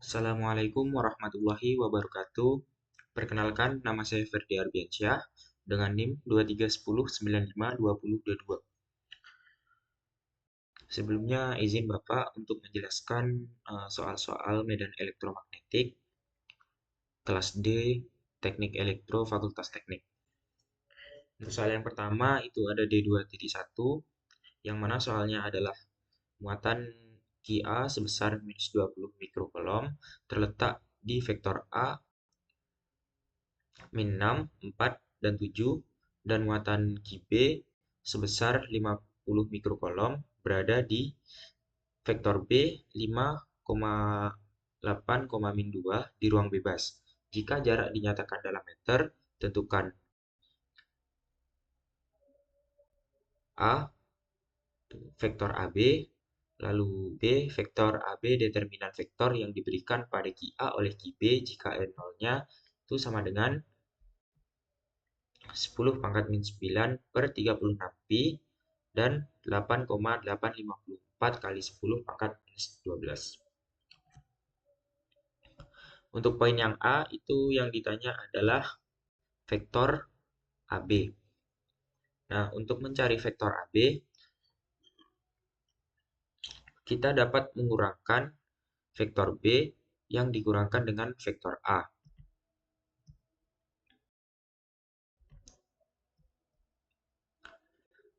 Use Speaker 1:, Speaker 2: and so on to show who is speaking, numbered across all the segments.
Speaker 1: Assalamualaikum warahmatullahi wabarakatuh. Perkenalkan, nama saya Ferdi Arbiansyah dengan NIM 2310952022. Sebelumnya, izin Bapak untuk menjelaskan soal-soal medan elektromagnetik kelas D, Teknik Elektro Fakultas Teknik. Untuk soal yang pertama itu ada D2.1, yang mana soalnya adalah muatan Qi sebesar minus 20 mikrocoulomb terletak di vektor A min 6, 4, dan 7, dan muatan Qb sebesar 50 mikrocoulomb berada di vektor B 5,8, min 2 di ruang bebas. Jika jarak dinyatakan dalam meter, tentukan A vektor AB, lalu B vektor AB determinan vektor yang diberikan pada Qi oleh Qb jika N0-nya itu sama dengan 10 pangkat min 9 per 36 pi dan 8,854 kali 10 pangkat minus 12. Untuk poin yang A, itu yang ditanya adalah vektor AB. Nah, untuk mencari vektor AB, kita dapat mengurangkan vektor B yang dikurangkan dengan vektor A.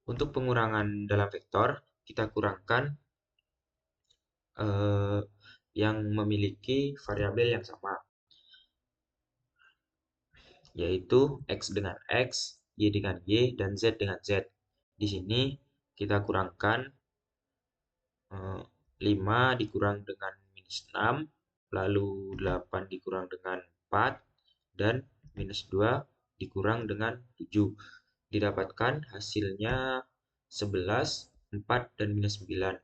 Speaker 1: Untuk pengurangan dalam vektor, kita kurangkan yang memiliki variabel yang sama, yaitu X dengan X, Y dengan Y, dan Z dengan Z. Di sini kita kurangkan 5 dikurang dengan minus 6, lalu 8 dikurang dengan 4, dan minus 2 dikurang dengan 7. Didapatkan hasilnya 11, 4, dan minus 9.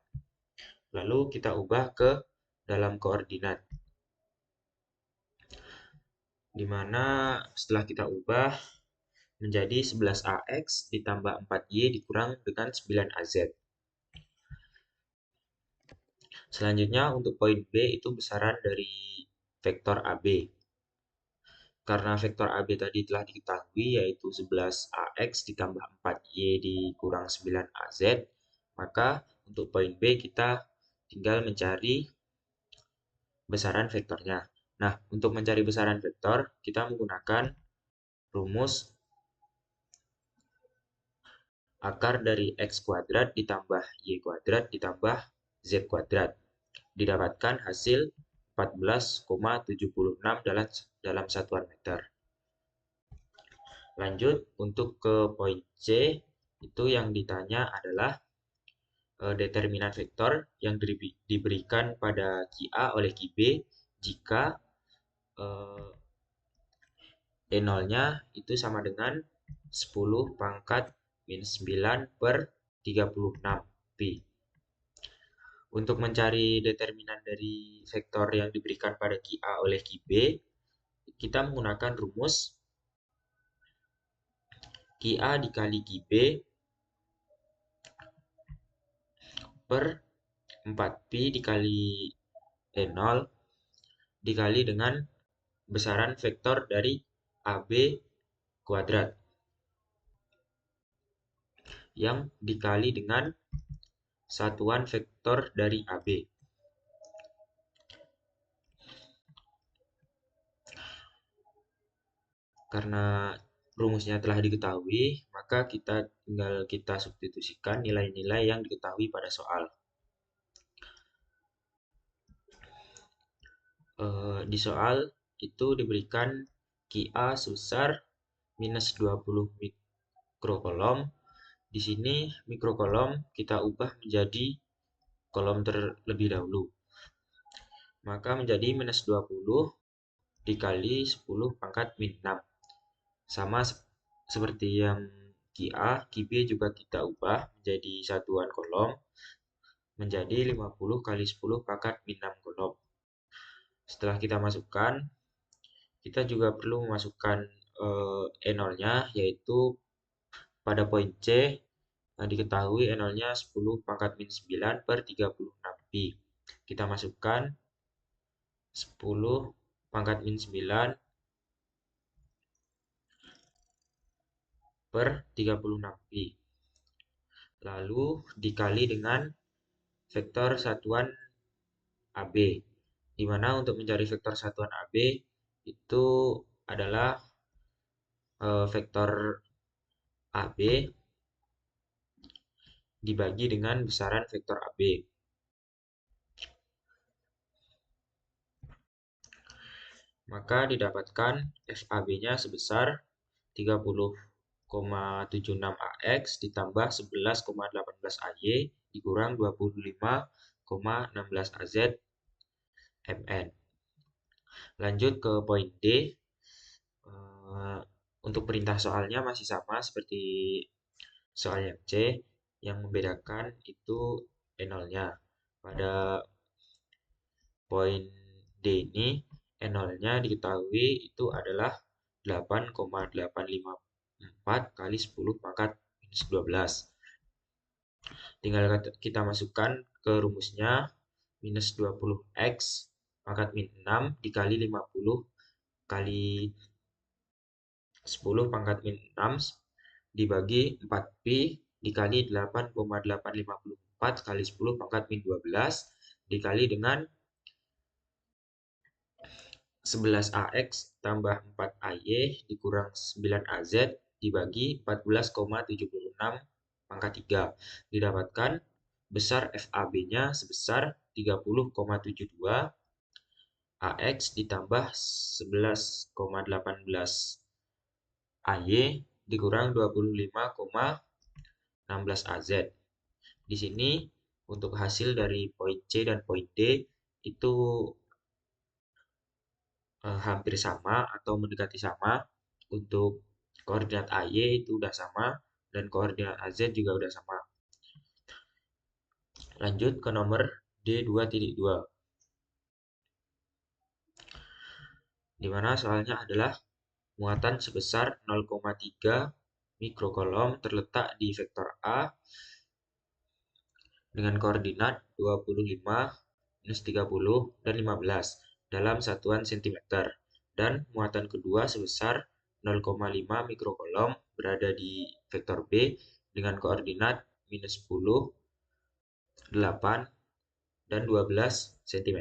Speaker 1: Lalu kita ubah ke dalam koordinat, di mana setelah kita ubah menjadi 11AX ditambah 4Y dikurang dengan 9AZ. Selanjutnya untuk poin B itu besaran dari vektor AB. Karena vektor AB tadi telah diketahui yaitu 11AX ditambah 4Y dikurang 9AZ, maka untuk poin B kita tinggal mencari besaran vektornya. Nah, untuk mencari besaran vektor, kita menggunakan rumus akar dari X kuadrat ditambah Y kuadrat ditambah Z kuadrat. Didapatkan hasil 14,76 dalam satuan meter. Lanjut untuk ke poin C, itu yang ditanya adalah determinan vektor yang diberikan pada Qi oleh Qb jika E0-nya itu sama dengan 10 pangkat min 9 per 36 pi. Untuk mencari determinan dari vektor yang diberikan pada Qi oleh Qb, kita menggunakan rumus Qi dikali Qb per 4pi dikali E0 dikali dengan besaran vektor dari AB kuadrat yang dikali dengan satuan vektor dari AB. Karena rumusnya telah diketahui, maka kita substitusikan nilai-nilai yang diketahui pada soal. Di soal itu diberikan Qi sebesar minus 20 mikrocoulomb. Di sini mikrocoulomb kita ubah menjadi coulomb terlebih dahulu. Maka menjadi minus 20 dikali 10 pangkat min 6. Sama seperti yang Qi, Qb juga kita ubah menjadi satuan coulomb menjadi 50 kali 10 pangkat min 6 coulomb. Setelah kita masukkan, kita juga perlu memasukkan E0-nya, yaitu pada poin C diketahui E0-nya 10 pangkat min 9 per 36 pi. Kita masukkan 10 pangkat min 9 per 36pi. Lalu dikali dengan vektor satuan AB. Di mana untuk mencari vektor satuan AB itu adalah vektor AB dibagi dengan besaran vektor AB. Maka didapatkan FAB-nya sebesar 30,76 AX ditambah 11,18 AY dikurang 25,16 AZ MN. Lanjut ke poin D. Untuk perintah soalnya masih sama seperti soal yang C. Yang membedakan itu E0-nya. Pada poin D ini, E0-nya diketahui itu adalah 8,854 kali 10 pangkat minus 12. Tinggal kita masukkan ke rumusnya, minus 20x pangkat min 6 dikali 50 kali 10 pangkat min 6 dibagi 4pi dikali 8,854 kali 10 pangkat min 12 dikali dengan 11AX tambah 4AY dikurang 9AZ dibagi 14,76 pangkat 3. Didapatkan besar FAB-nya sebesar 30,72 AX ditambah 11,18 AY dikurang 25,16 AZ. Di sini untuk hasil dari poin C dan poin D itu hampir sama atau mendekati sama. Untuk koordinat AY itu udah sama dan koordinat AZ juga udah sama. Lanjut ke nomor D2.2. Di mana soalnya adalah muatan sebesar 0,3 mikrokolom terletak di vektor A dengan koordinat 25, minus 30, dan 15 dalam satuan cm. Dan muatan kedua sebesar 0,5 mikrokolom berada di vektor B dengan koordinat minus 10, 8, dan 12 cm.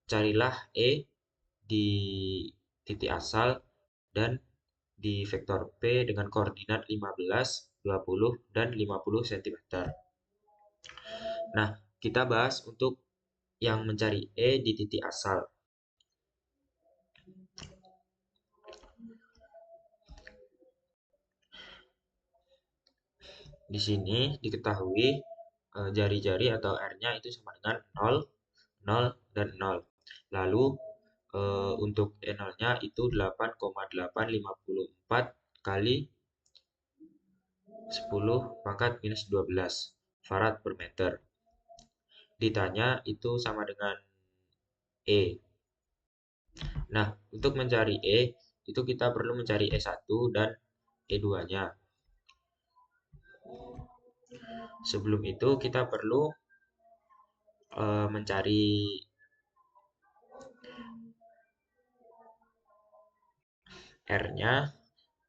Speaker 1: Carilah E di titik asal dan di vektor P dengan koordinat 15, 20, dan 50 cm. Nah, kita bahas untuk yang mencari E di titik asal. Di sini diketahui jari-jari atau R-nya itu sama dengan 0, 0, dan 0. Lalu untuk E0-nya itu 8,854 kali 10 pangkat minus 12 farad per meter. Ditanya itu sama dengan E. Nah, untuk mencari E, itu kita perlu mencari E1 dan E2-nya. Sebelum itu kita perlu mencari R-nya,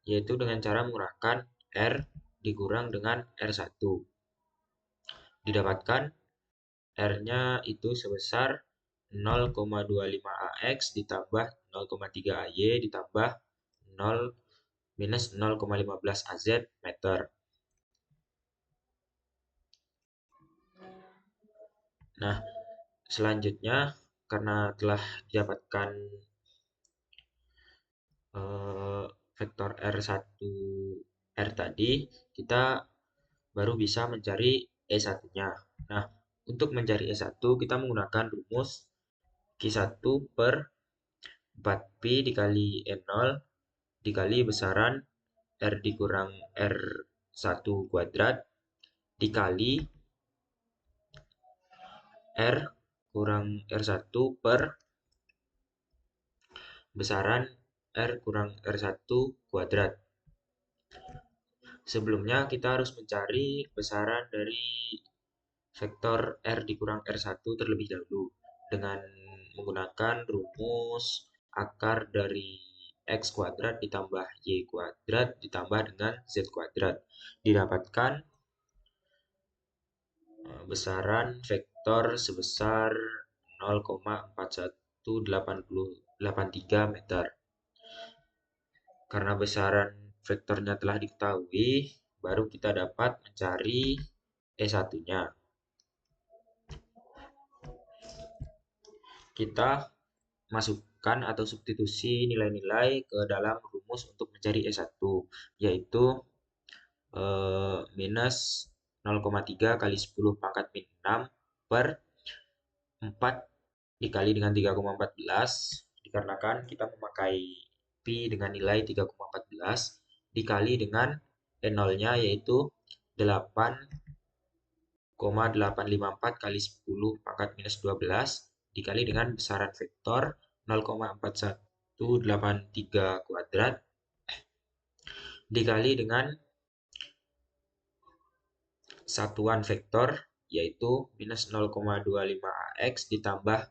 Speaker 1: yaitu dengan cara mengurangkan R dikurang dengan R1. Didapatkan R-nya itu sebesar 0,25 AX ditambah 0,3 AY ditambah 0 minus 0,15 AZ meter. Nah, selanjutnya karena telah didapatkan vektor R1 R tadi, kita baru bisa mencari E1-nya. Nah, untuk mencari E1 kita menggunakan rumus Q1 per 4pi dikali E0 dikali besaran R dikurang R1 kuadrat dikali R kurang R1 per besaran R kurang R1 kuadrat. Sebelumnya kita harus mencari besaran dari vektor R dikurang R1 terlebih dahulu dengan menggunakan rumus akar dari x kuadrat ditambah y kuadrat ditambah dengan z kuadrat. Didapatkan besaran vektor sebesar 0,4183 meter. Karena besaran vektornya telah diketahui, baru kita dapat mencari E1-nya. Kita masukkan atau substitusi nilai-nilai ke dalam rumus untuk mencari E1, yaitu minus 0,3 kali 10 pangkat min 6 per 4 dikali dengan 3,14, dikarenakan kita memakai pi dengan nilai 3,14 dikali dengan E0-nya yaitu 8,854 kali 10 pangkat minus 12 dikali dengan besaran vektor 0,4183 kuadrat dikali dengan satuan vektor yaitu minus 0,25ax ditambah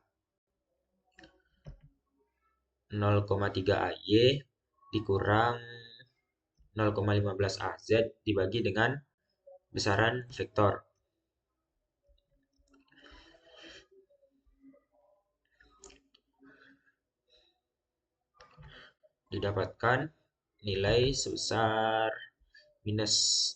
Speaker 1: 0,3ay dikurang 0,15az dibagi dengan besaran vektor. Didapatkan nilai sebesar minus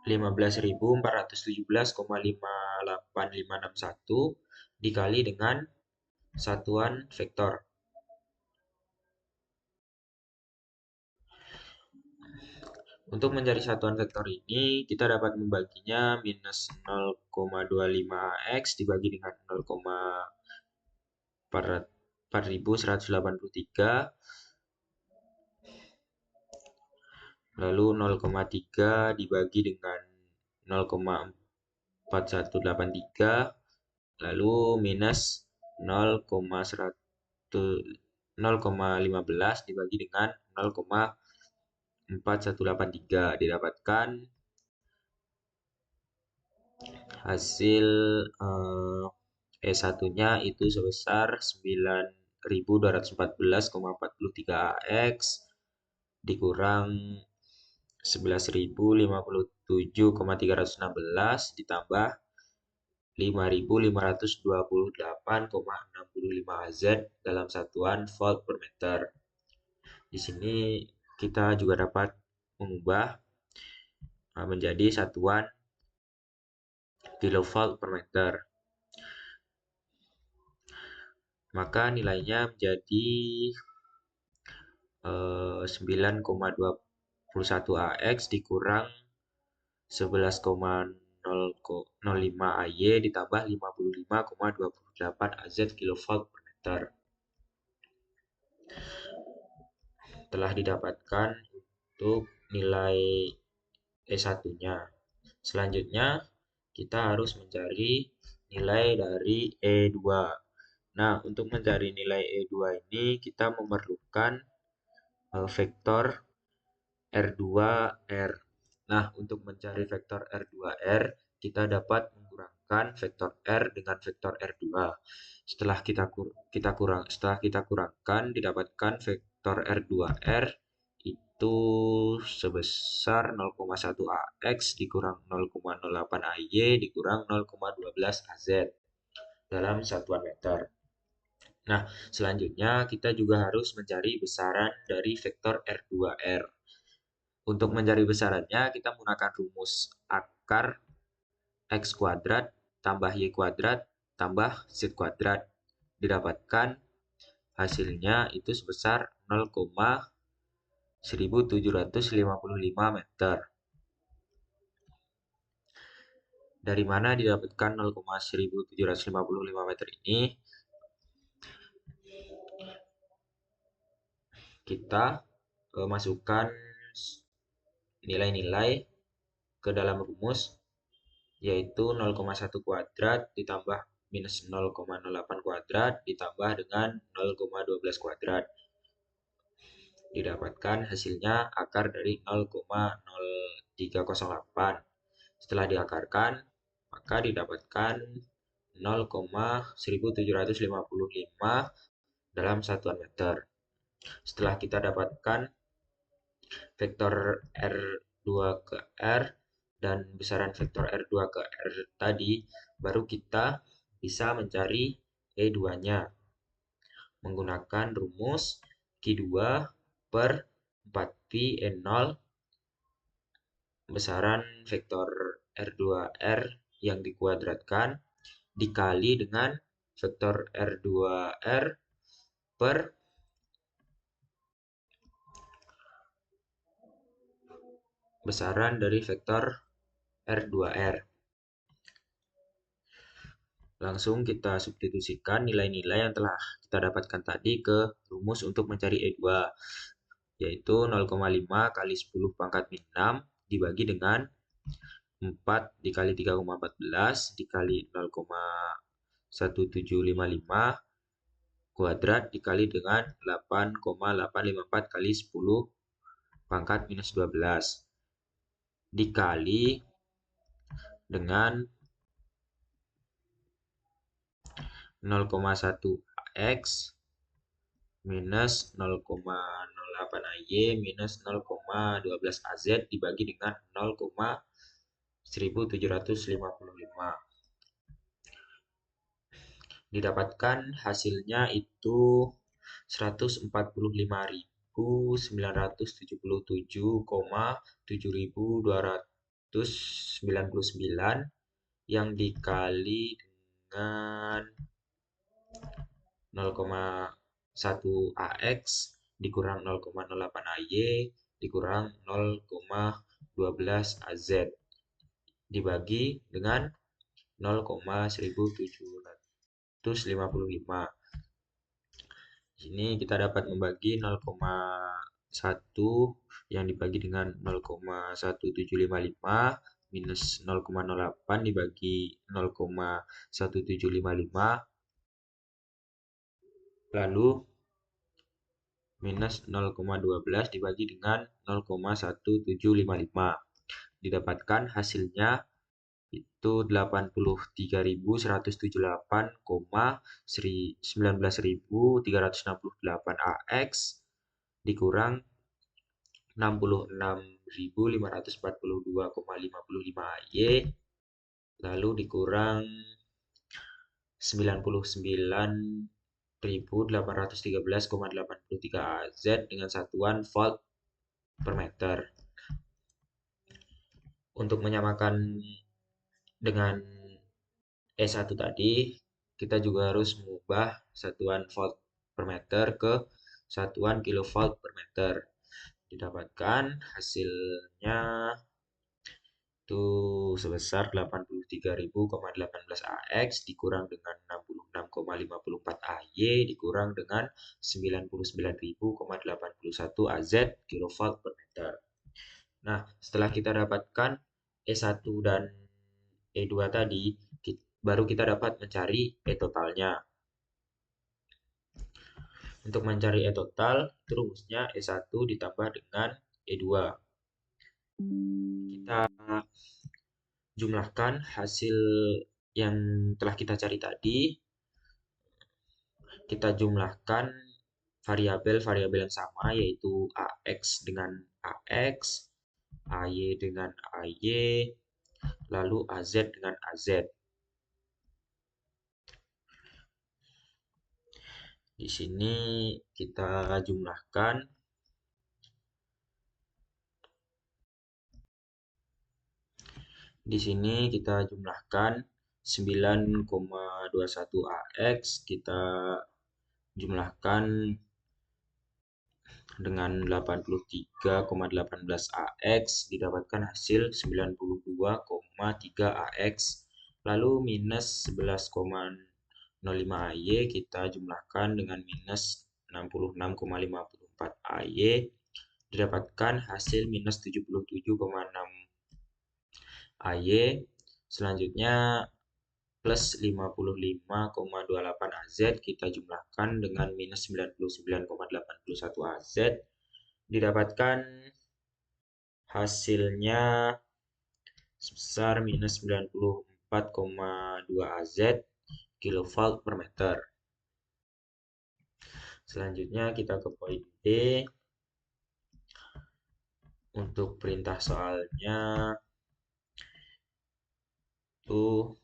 Speaker 1: 15.417,58561 dikali dengan satuan vektor. Untuk mencari satuan vektor ini, kita dapat membaginya minus 0,25x dibagi dengan 0,4183, lalu 0,3 dibagi dengan 0,4183, lalu minus 0,15 dibagi dengan 0,4183, didapatkan hasil E1-nya itu sebesar 9.214,43 AX dikurang 11.057,316 ditambah 5.528,65 AZ dalam satuan volt per meter. Di sini kita juga dapat mengubah menjadi satuan kilovolt per meter. Maka nilainya menjadi 9,21 AX dikurang 11,05 AY ditambah 55,28 AZ kilovolt per meter. Telah didapatkan untuk nilai E1-nya. Selanjutnya, kita harus mencari nilai dari E2. Nah, untuk mencari nilai E2 ini kita memerlukan vektor R2R. Nah, untuk mencari vektor R2R, kita dapat mengkurangkan vektor R dengan vektor R2. Setelah kita kurangkan, didapatkan vektor R2R itu sebesar 0,1 AX dikurang 0,08 AY dikurang 0,12 AZ dalam satuan meter. Nah, selanjutnya kita juga harus mencari besaran dari vektor R2R. Untuk mencari besarannya, kita menggunakan rumus akar X kuadrat tambah Y kuadrat tambah Z kuadrat. Didapatkan hasilnya itu sebesar 0,1755 meter. Dari mana didapatkan 0,1755 meter ini? Kita masukkan nilai-nilai ke dalam rumus, yaitu 0,1 kuadrat ditambah minus 0,08 kuadrat ditambah dengan 0,12 kuadrat. Didapatkan hasilnya akar dari 0,0308. Setelah diakarkan, maka didapatkan 0,1755 dalam satuan meter. Setelah kita dapatkan vektor R2 ke R dan besaran vektor R2 ke R tadi, baru kita bisa mencari E2-nya menggunakan rumus Q2 per 4Pi N0 besaran vektor R2R yang dikuadratkan dikali dengan vektor R2R per besaran dari vektor R2R. Langsung kita substitusikan nilai-nilai yang telah kita dapatkan tadi ke rumus untuk mencari E2, yaitu 0,5 kali 10 pangkat min 6 dibagi dengan 4 dikali 3,14 dikali 0,1755 kuadrat dikali dengan 8,854 kali 10 pangkat minus 12 dikali dengan 0,1 X minus 0,08 AY minus 0,12 AZ dibagi dengan 0,1755. Didapatkan hasilnya itu 145.977,7299 yang dikali dengan 0,1 AX dikurang 0,08 AY dikurang 0,12 AZ dibagi dengan 0,1755. Sini kita dapat membagi 0,1 yang dibagi dengan 0,1755 minus 0,08 dibagi 0,1755 lalu minus 0,12 dibagi dengan 0,1755. Didapatkan hasilnya itu 83.178,19.368 AX dikurang 66.542,55 AY lalu dikurang 99.813,83 AZ dengan satuan volt per meter. Untuk menyamakan dengan E1 tadi, kita juga harus mengubah satuan volt per meter ke satuan kilovolt per meter. Didapatkan hasilnya itu sebesar 83.018 AX dikurang dengan 66,54 AY dikurang dengan 99.081 AZ kilovolt per meter. Nah, setelah kita dapatkan E1 dan E2 tadi, baru kita dapat mencari E totalnya. Untuk mencari E total, itu rumusnya E1 ditambah dengan E2. Kita jumlahkan hasil yang telah kita cari tadi. Kita jumlahkan variabel-variabel yang sama, yaitu AX dengan AX, AY dengan AY, lalu AZ dengan AZ. Di sini kita jumlahkan di sini kita jumlahkan 9,21 AX kita jumlahkan dengan 83,18 AX didapatkan hasil 92,3 AX lalu minus 11,05 AY kita jumlahkan dengan minus 66,54 AY didapatkan hasil minus 77,6 AY. Selanjutnya plus 55,28 AZ kita jumlahkan dengan minus 99,81 AZ didapatkan hasilnya sebesar minus 94,2 AZ kilovolt per meter. Selanjutnya kita ke poin D. Untuk perintah soalnya itu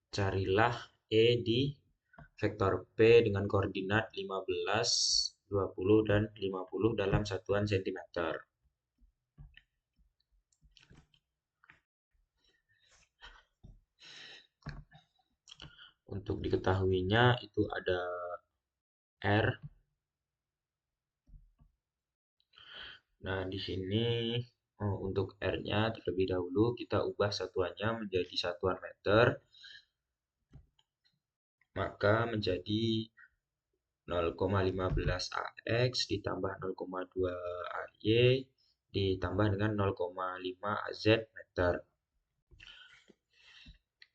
Speaker 1: carilah E di vektor P dengan koordinat 15, 20, dan 50 dalam satuan cm. Untuk diketahuinya itu ada R. Nah, di sini untuk R-nya terlebih dahulu kita ubah satuannya menjadi satuan meter. Maka menjadi 0,15 AX ditambah 0,2 AY ditambah dengan 0,5 AZ meter.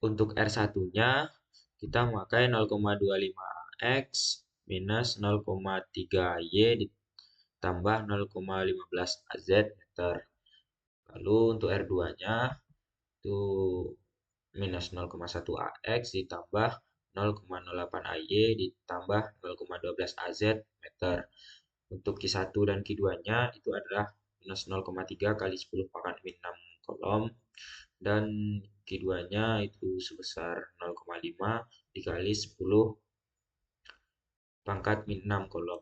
Speaker 1: Untuk R1-nya kita memakai 0,25 AX minus 0,3 AY ditambah 0,15 AZ meter. Lalu untuk R2-nya itu minus 0,1 AX ditambah 0,08 AY ditambah 0,12 AZ meter. Untuk Q1 dan Q2-nya itu adalah minus 0,3 kali 10 pangkat min 6 kolom, dan Q2-nya itu sebesar 0,5 dikali 10 pangkat min 6 kolom.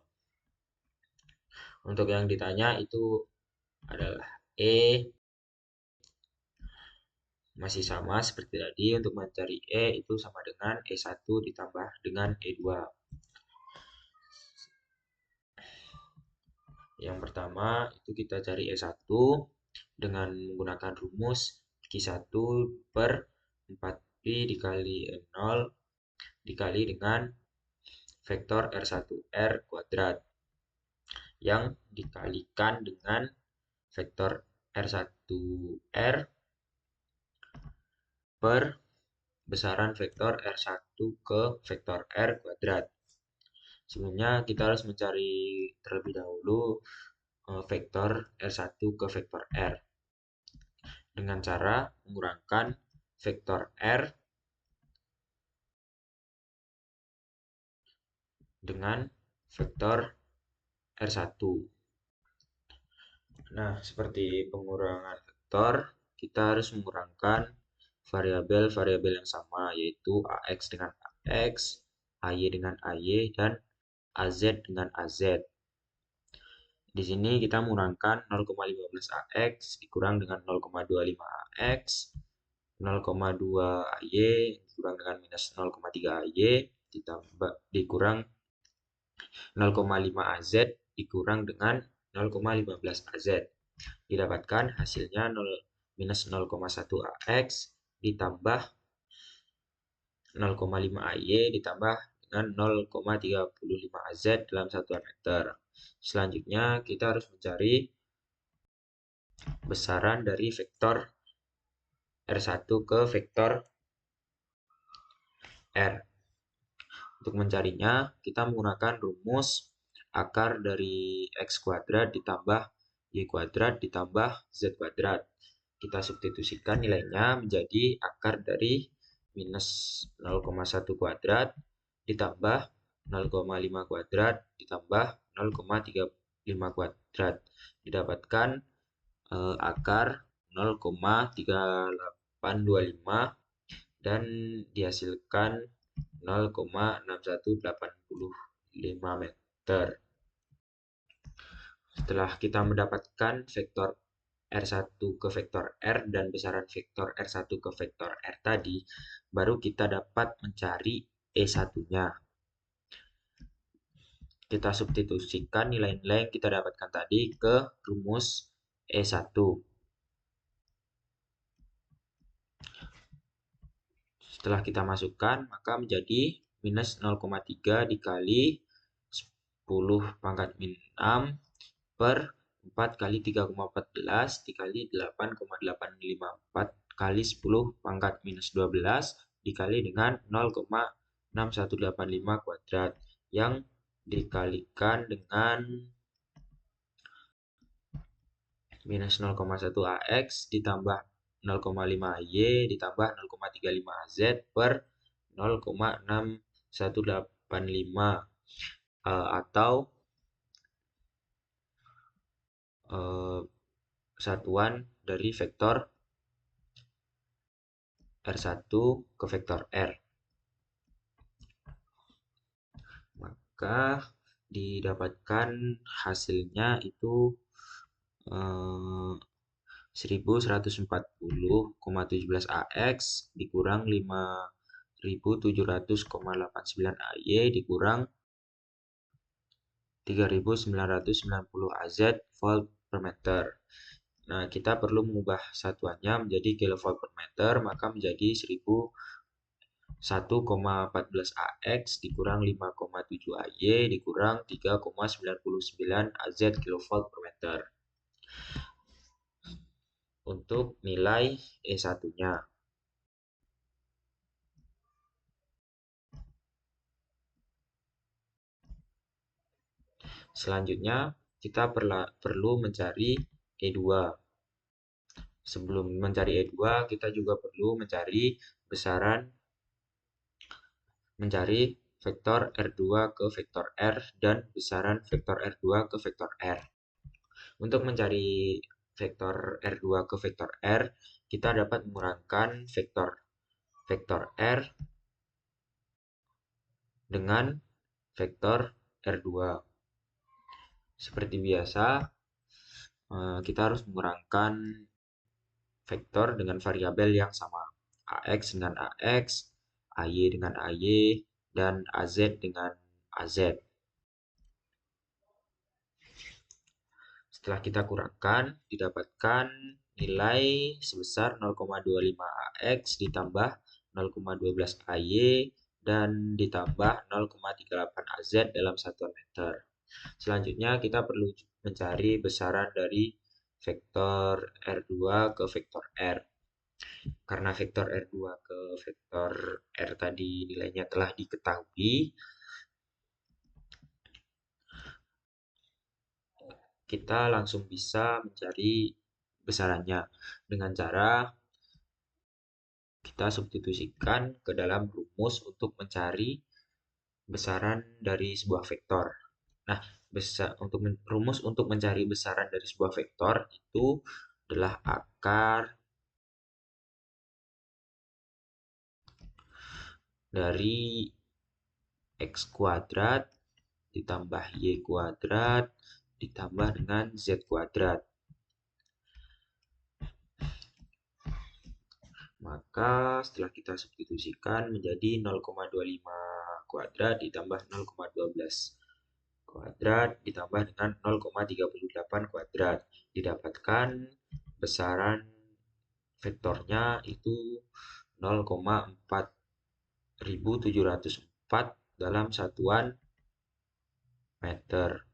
Speaker 1: Untuk yang ditanya itu adalah E. Masih sama seperti tadi, untuk mencari E itu sama dengan E1 ditambah dengan E2. Yang pertama itu kita cari E1 dengan menggunakan rumus Q1 per 4Pi dikali E0 dikali dengan vektor R1R kuadrat yang dikalikan dengan vektor R1R per besaran vektor R1 ke vektor R kuadrat. Sebelumnya kita harus mencari terlebih dahulu vektor R1 ke vektor R dengan cara mengurangkan vektor R dengan vektor R1. Nah, seperti pengurangan vektor, kita harus mengurangkan variabel-variabel yang sama, yaitu AX dengan AX, AY dengan AY, dan AZ dengan AZ. Di sini kita mengurangkan 0,15 AX dikurang dengan 0,25 AX, 0,2 AY dikurang dengan minus 0,3 AY, ditambah dikurang 0,5 AZ dikurang dengan 0,15 AZ. Didapatkan hasilnya minus 0,1 AX ditambah 0,5 AY ditambah dengan 0,35 AZ dalam satuan meter. Selanjutnya kita harus mencari besaran dari vektor R1 ke vektor R. Untuk mencarinya, kita menggunakan rumus akar dari X kuadrat ditambah Y kuadrat ditambah Z kuadrat. Kita substitusikan nilainya menjadi akar dari minus 0,1 kuadrat ditambah 0,5 kuadrat ditambah 0,35 kuadrat. Didapatkan akar 0,3825 dan dihasilkan 0,6185 meter. Setelah kita mendapatkan vektor R1 ke vektor R dan besaran vektor R1 ke vektor R tadi, baru kita dapat mencari E1-nya. Kita substitusikan nilai-nilai yang kita dapatkan tadi ke rumus E1. Setelah kita masukkan, maka menjadi minus 0,3 dikali 10 pangkat min 6 per 4 kali 3,14 dikali 8,854 kali 10 pangkat minus 12 dikali dengan 0,6185 kuadrat yang dikalikan dengan minus 0,1 AX ditambah 0,5Y ditambah 0,35Z per 0,6185 atau satuan dari vektor R1 ke vektor R. Maka didapatkan hasilnya itu 1140,17 AX dikurang 5700,89 AY dikurang 3990 AZ volt per meter. Nah, kita perlu mengubah satuannya menjadi kilovolt per meter, maka menjadi 1,14 AX dikurang 5,7 AY dikurang 3,99 AZ kilovolt per meter. Untuk nilai E1-nya. Selanjutnya, kita perlu mencari E2. Sebelum mencari E2, kita juga perlu mencari vektor R2 ke vektor R dan besaran vektor R2 ke vektor R. Untuk mencari vektor R2 ke vektor R, kita dapat mengurangkan vektor R dengan vektor R2. Seperti biasa, kita harus mengurangkan vektor dengan variabel yang sama. AX dengan AX, AY dengan AY, dan AZ dengan AZ. Setelah kita kurangkan, didapatkan nilai sebesar 0,25 AX ditambah 0,12 AY dan ditambah 0,38 AZ dalam satuan meter. Selanjutnya kita perlu mencari besaran dari vektor R2 ke vektor R. Karena vektor R2 ke vektor R tadi nilainya telah diketahui, kita langsung bisa mencari besarannya dengan cara kita substitusikan ke dalam rumus untuk mencari besaran dari sebuah vektor. Nah, rumus untuk mencari besaran dari sebuah vektor itu adalah akar dari X kuadrat ditambah Y kuadrat ditambah dengan Z kuadrat. Maka setelah kita substitusikan menjadi 0,25 kuadrat ditambah 0,12 kuadrat ditambah dengan 0,38 kuadrat. Didapatkan besaran vektornya itu 0,4704 dalam satuan meter.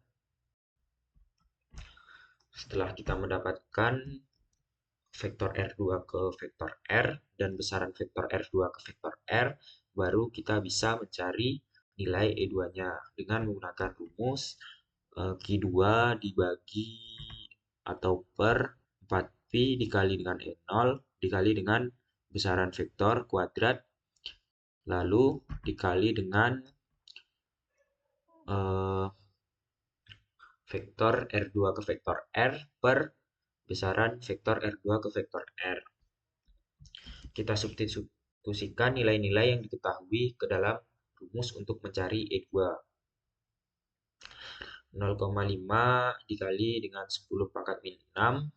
Speaker 1: Setelah kita mendapatkan vektor R2 ke vektor R dan besaran vektor R2 ke vektor R, baru kita bisa mencari nilai E2-nya dengan menggunakan rumus Q2 dibagi atau per 4Pi dikali dengan E0 dikali dengan besaran vektor kuadrat lalu dikali dengan vektor R2 ke vektor R per besaran vektor R2 ke vektor R. Kita substitusikan nilai-nilai yang diketahui ke dalam rumus untuk mencari E2. 0,5 dikali dengan 10 pangkat min 6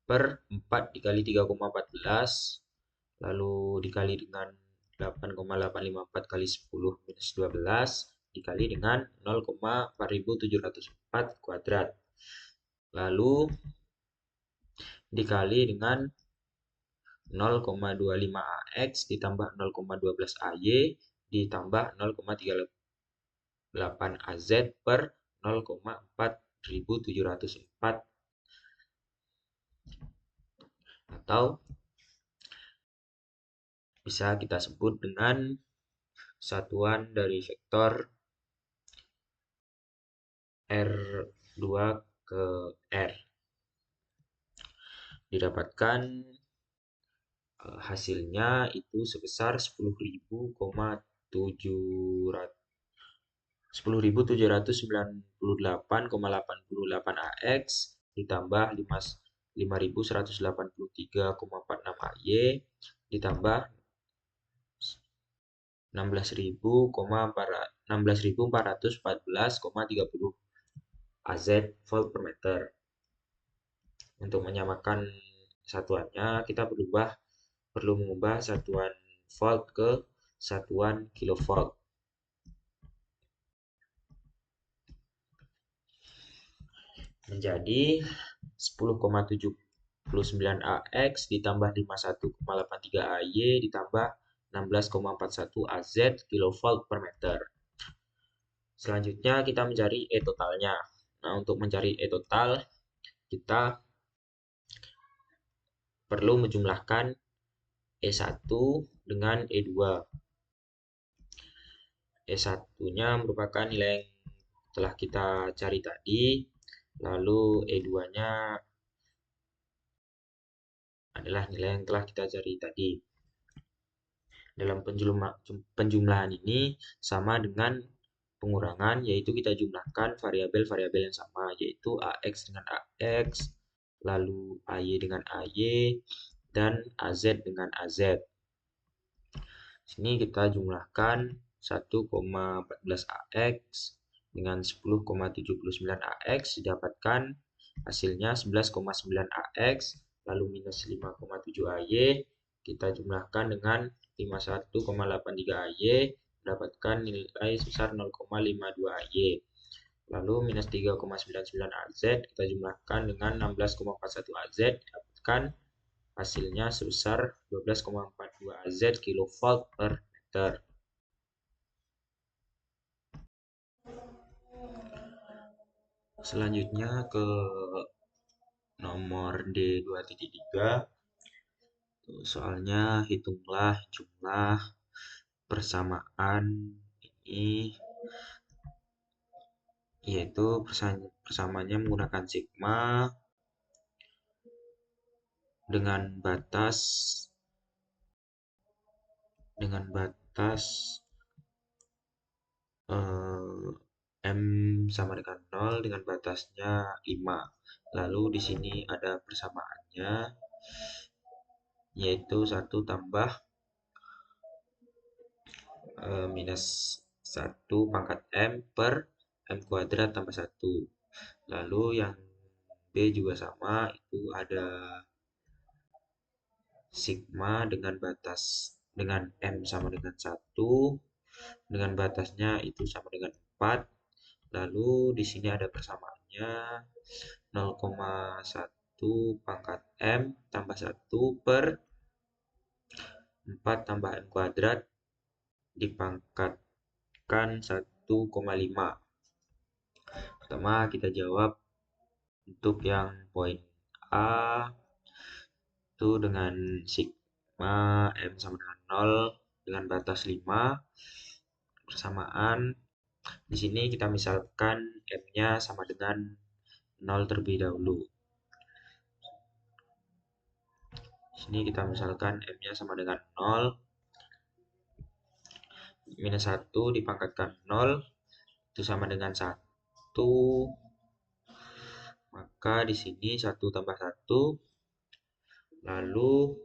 Speaker 1: per 4 dikali 3,14 lalu dikali dengan 8,854 kali 10 minus 12 dikali dengan 0,4704 kuadrat lalu dikali dengan 0,25 AX ditambah 0,12 AY ditambah 0,38 AZ per 0,4704 atau bisa kita sebut dengan satuan dari vektor R2 ke R. Didapatkan Hasilnya itu sebesar 10.798,88 AX ditambah 5.183,46 AY ditambah 16.414,30 AZ volt per meter. Untuk menyamakan satuannya, kita perlu mengubah satuan volt ke satuan kilovolt. Menjadi 10,79 AX ditambah 51,83 AY ditambah 16,41 AZ kilovolt per meter. Selanjutnya kita mencari E totalnya. Nah, untuk mencari E total, kita perlu menjumlahkan E1 dengan E2. E1-nya merupakan nilai yang telah kita cari tadi, lalu E2-nya adalah nilai yang telah kita cari tadi. Dalam penjumlahan ini sama dengan pengurangan, yaitu kita jumlahkan variabel-variabel yang sama, yaitu AX dengan AX, lalu AY dengan AY, dan AZ dengan AZ. Sini kita jumlahkan 1,14 AX dengan 10,79 AX didapatkan hasilnya 11,9 AX, lalu minus 5,7 AY, kita jumlahkan dengan 51,83 AY, mendapatkan nilai sebesar 0,52 AY. Lalu minus 3,99 AZ, kita jumlahkan dengan 16,41 AZ, didapatkan hasilnya sebesar 12,42 AZ kilovolt per meter. Selanjutnya ke nomor D2.3. Soalnya hitunglah jumlah persamaan ini, yaitu persamaannya menggunakan sigma dengan batas M sama dengan 0 dengan batasnya 5. Lalu di sini ada persamaannya, yaitu 1 tambah minus 1 pangkat M per M kuadrat tambah 1. Lalu yang B juga sama, itu ada sigma dengan M sama dengan 1, dengan batasnya itu sama dengan 4. Lalu di sini ada persamaannya 0,1 pangkat M tambah 1 per 4 tambah M kuadrat dipangkatkan 1,5. Pertama kita jawab untuk yang poin A itu dengan sigma M sama dengan 0 dengan batas 5. Persamaan di sini kita misalkan M-nya sama dengan 0 terlebih dahulu. Di sini kita misalkan M-nya sama dengan 0, minus 1 dipangkatkan 0 itu sama dengan 1. Maka di sini 1 tambah 1, lalu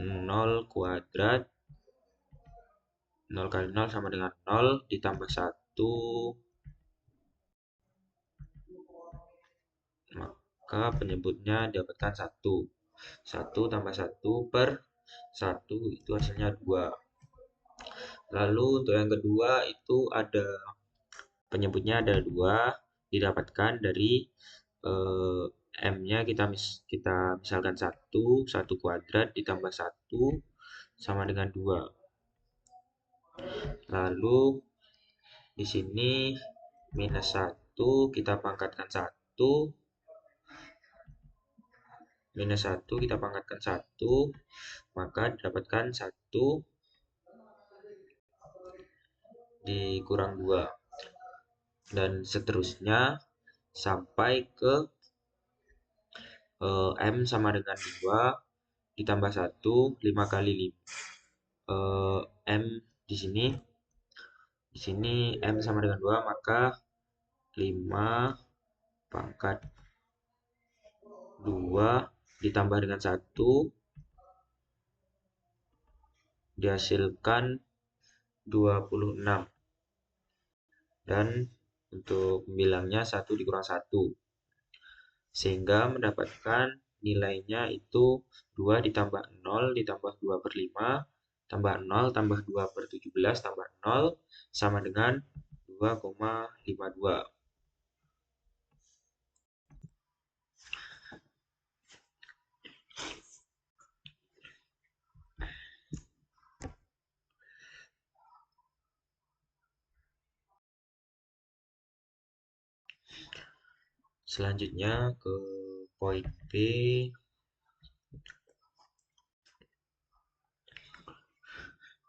Speaker 1: 0 kuadrat, 0 kali 0 sama dengan 0 ditambah 1, maka penyebutnya dapatkan 1. 1 tambah 1 per 1 itu hasilnya 2. Lalu untuk yang kedua itu ada penyebutnya ada 2, didapatkan dari M-nya kita misalkan 1 kuadrat ditambah 1 sama dengan 2. Lalu di sini minus 1 kita pangkatkan 1, minus 1 kita pangkatkan 1, maka didapatkan 1 dikurang 2. Dan seterusnya sampai ke M sama dengan 2 ditambah 1, 5 kali 5. M di sini, M sama dengan 2, maka 5 pangkat 2 ditambah dengan 1 dihasilkan 26. Dan untuk bilangnya 1 dikurang 1. Sehingga mendapatkan nilainya itu 2 ditambah 0 ditambah 2 per 5 tambah 0 tambah 2 per 17 tambah 0 sama dengan 2,52. Selanjutnya ke poin B,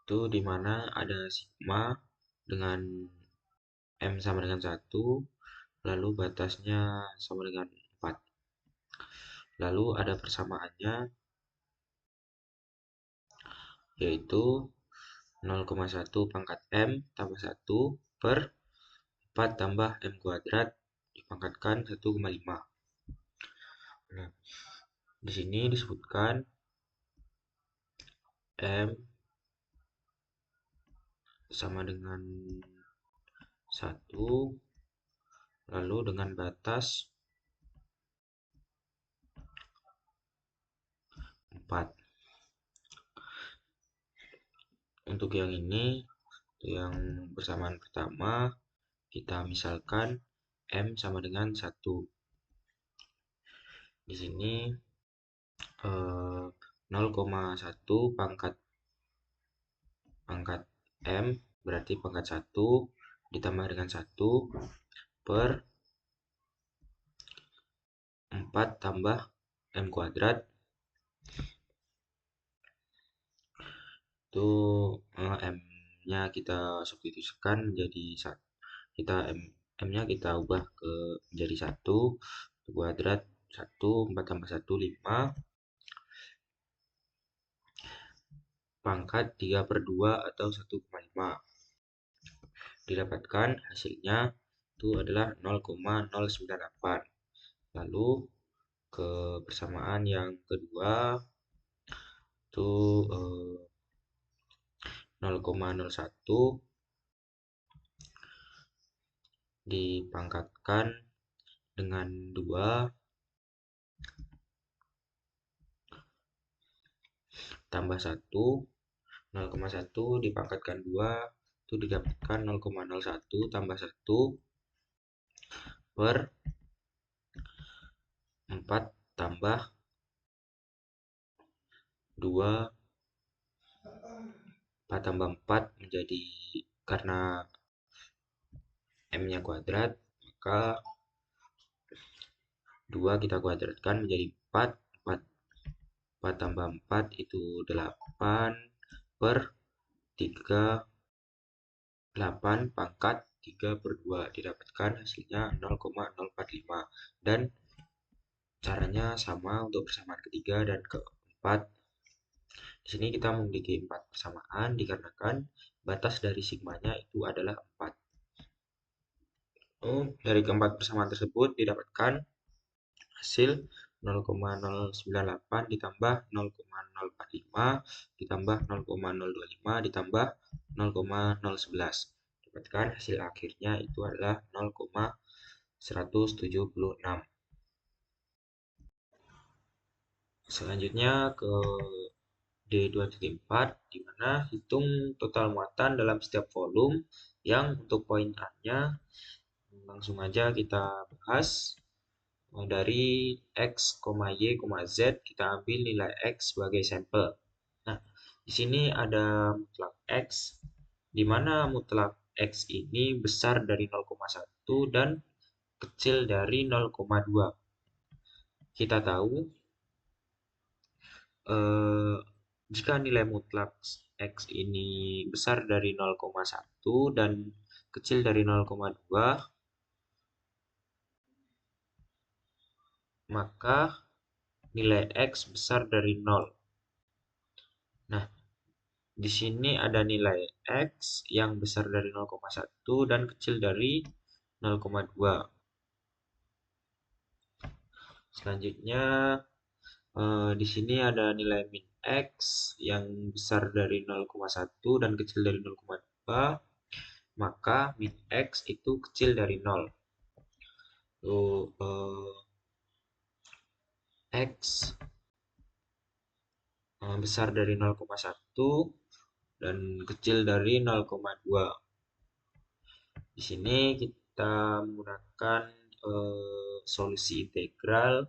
Speaker 1: itu dimana ada sigma dengan M sama dengan 1, lalu batasnya sama dengan 4. Lalu ada persamaannya, yaitu 0,1 pangkat M tambah 1 per 4 tambah M kuadrat dipangkatkan 1,5. Nah, di sini disebutkan M sama dengan 1, lalu dengan batas 4. Untuk yang ini, yang bersamaan pertama, kita misalkan M sama dengan 1. Di sini 0,1 pangkat M berarti pangkat 1 ditambah dengan 1 per 4 tambah M kuadrat, itu M-nya kita substitusikan menjadi 1. M-nya kita ubah menjadi 1 kuadrat 1, 4 tambah 1, 5 pangkat 3 per 2 atau 1,5. Didapatkan hasilnya itu adalah 0,098. Lalu ke persamaan yang kedua itu 0,01 dipangkatkan dengan 2 tambah 1, 0,1 dipangkatkan 2 itu didapatkan 0,01 tambah 1 per 4 tambah 2, 4 tambah 4 menjadi, karena M-nya kuadrat, maka 2 kita kuadratkan menjadi 4, 4 tambah 4 itu 8 per 3, 8 pangkat 3 per 2, didapatkan hasilnya 0,045. Dan caranya sama untuk persamaan ketiga dan keempat. Di sini kita memiliki 4 persamaan dikarenakan batas dari sigmanya itu adalah 4. Dari keempat persamaan tersebut didapatkan hasil 0,098 ditambah 0,045 ditambah 0,025 ditambah 0,011. Dapatkan hasil akhirnya itu adalah 0,176. Selanjutnya ke D2.4, di mana hitung total muatan dalam setiap volume, yang untuk poin A-nya langsung aja kita bahas. Dari X, Y, Z kita ambil nilai X sebagai sampel. Nah, di sini ada mutlak X, di mana mutlak X ini besar dari 0,1 dan kecil dari 0,2. Kita tahu jika nilai mutlak X ini besar dari 0,1 dan kecil dari 0,2, maka nilai X besar dari 0. Nah, di sini ada nilai X yang besar dari 0,1 dan kecil dari 0,2. Selanjutnya, di sini ada nilai min X yang besar dari 0,1 dan kecil dari 0,2. Maka min X itu kecil dari 0. Tuh, X besar dari 0,1 dan kecil dari 0,2. Di sini kita menggunakan solusi integral,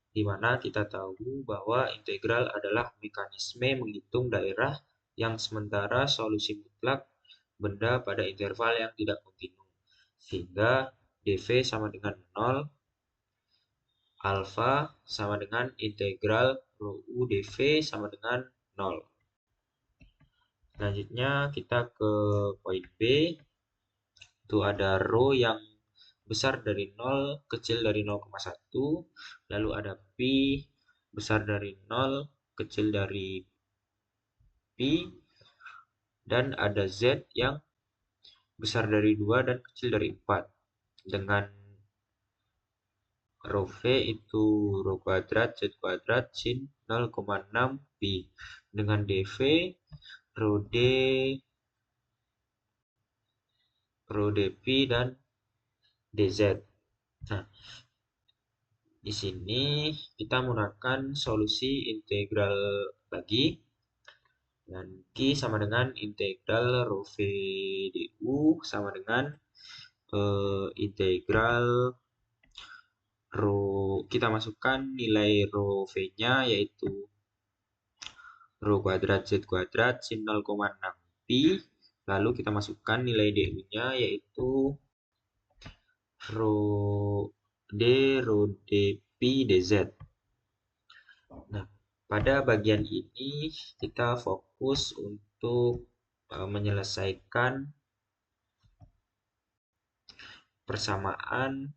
Speaker 1: di mana kita tahu bahwa integral adalah mekanisme menghitung daerah yang sementara solusi mutlak benda pada interval yang tidak kontinu. Sehingga dv sama dengan 0, alfa sama dengan integral rho u dv sama dengan 0. Selanjutnya kita ke poin B, itu ada rho yang besar dari 0, kecil dari 0,1, lalu ada pi besar dari 0, kecil dari pi, dan ada z yang besar dari 2 dan kecil dari 4. Dengan rho v itu rho kuadrat z kuadrat sin 0,6 pi. Dengan dv rho d, rho dp, dan dz. Nah, di sini kita menggunakan solusi integral lagi. Dan Q sama dengan integral rho v du sama dengan integral rho, kita masukkan nilai rho v-nya yaitu rho kuadrat z kuadrat sin 0,6 pi. Lalu kita masukkan nilai du-nya yaitu rho d rho dp dz. Nah, pada bagian ini kita fokus untuk menyelesaikan persamaan.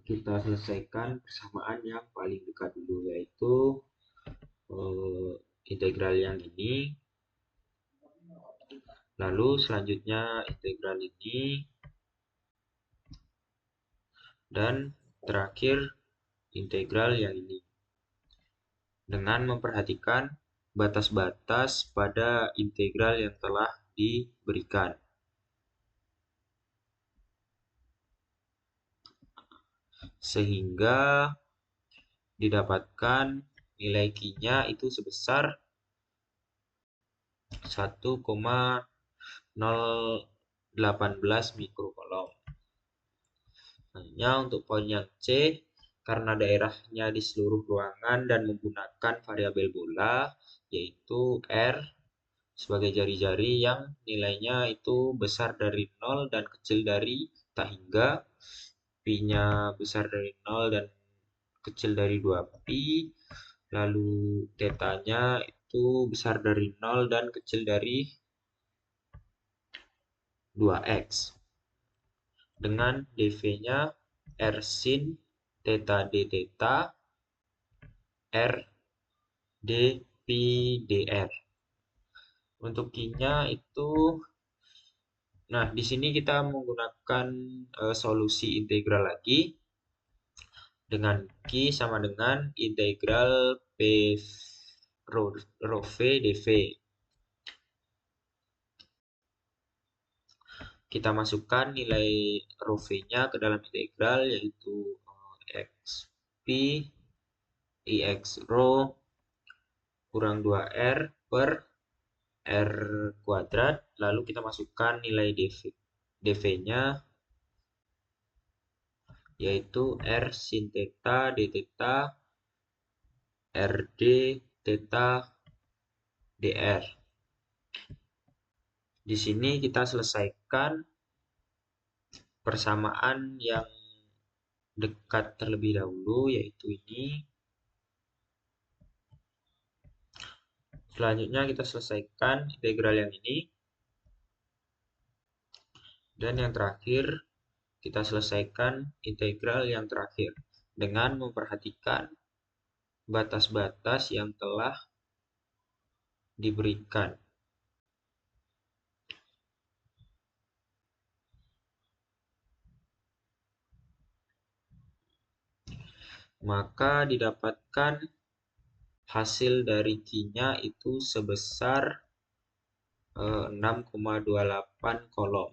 Speaker 1: Kita selesaikan persamaan yang paling dekat dulu, yaitu integral yang ini, lalu selanjutnya integral ini, dan terakhir integral yang ini, dengan memperhatikan batas-batas pada integral yang telah diberikan. Sehingga didapatkan nilai Q-nya itu sebesar 1,018 mikrocoulomb. Hanya untuk poin yang C, karena daerahnya di seluruh ruangan dan menggunakan variabel bola, yaitu R sebagai jari-jari yang nilainya itu besar dari 0 dan kecil dari tak hingga, pi-nya besar dari 0 dan kecil dari 2 pi, lalu theta-nya itu besar dari 0 dan kecil dari 2x. Dengan dv-nya r sin theta d theta r d pi dr. Untuk Q-nya itu, nah di sini kita menggunakan solusi integral lagi, dengan Q sama dengan integral P rho v dv. Kita masukkan nilai rho v-nya ke dalam integral, yaitu x pi ix rho kurang 2r per r kuadrat, lalu kita masukkan nilai dv-nya yaitu r sin theta d theta rd theta dr. Di sini kita selesaikan persamaan yang dekat terlebih dahulu, yaitu ini. Selanjutnya kita selesaikan integral yang ini. Dan yang terakhir, kita selesaikan integral yang terakhir, dengan memperhatikan batas-batas yang telah diberikan. Maka didapatkan hasil dari Q-nya itu sebesar 6,28 kolom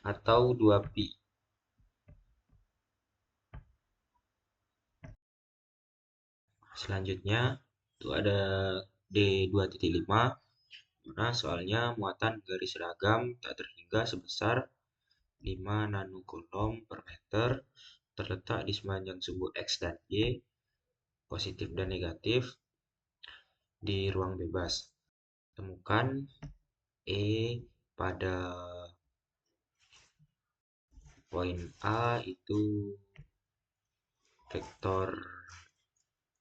Speaker 1: atau 2 pi. Selanjutnya itu ada D2.5, mana soalnya muatan garis seragam tak terhingga sebesar 5 nanokolom per meter terletak di sepanjang sumbu X dan Y, positif dan negatif, di ruang bebas. Temukan E pada poin A itu vektor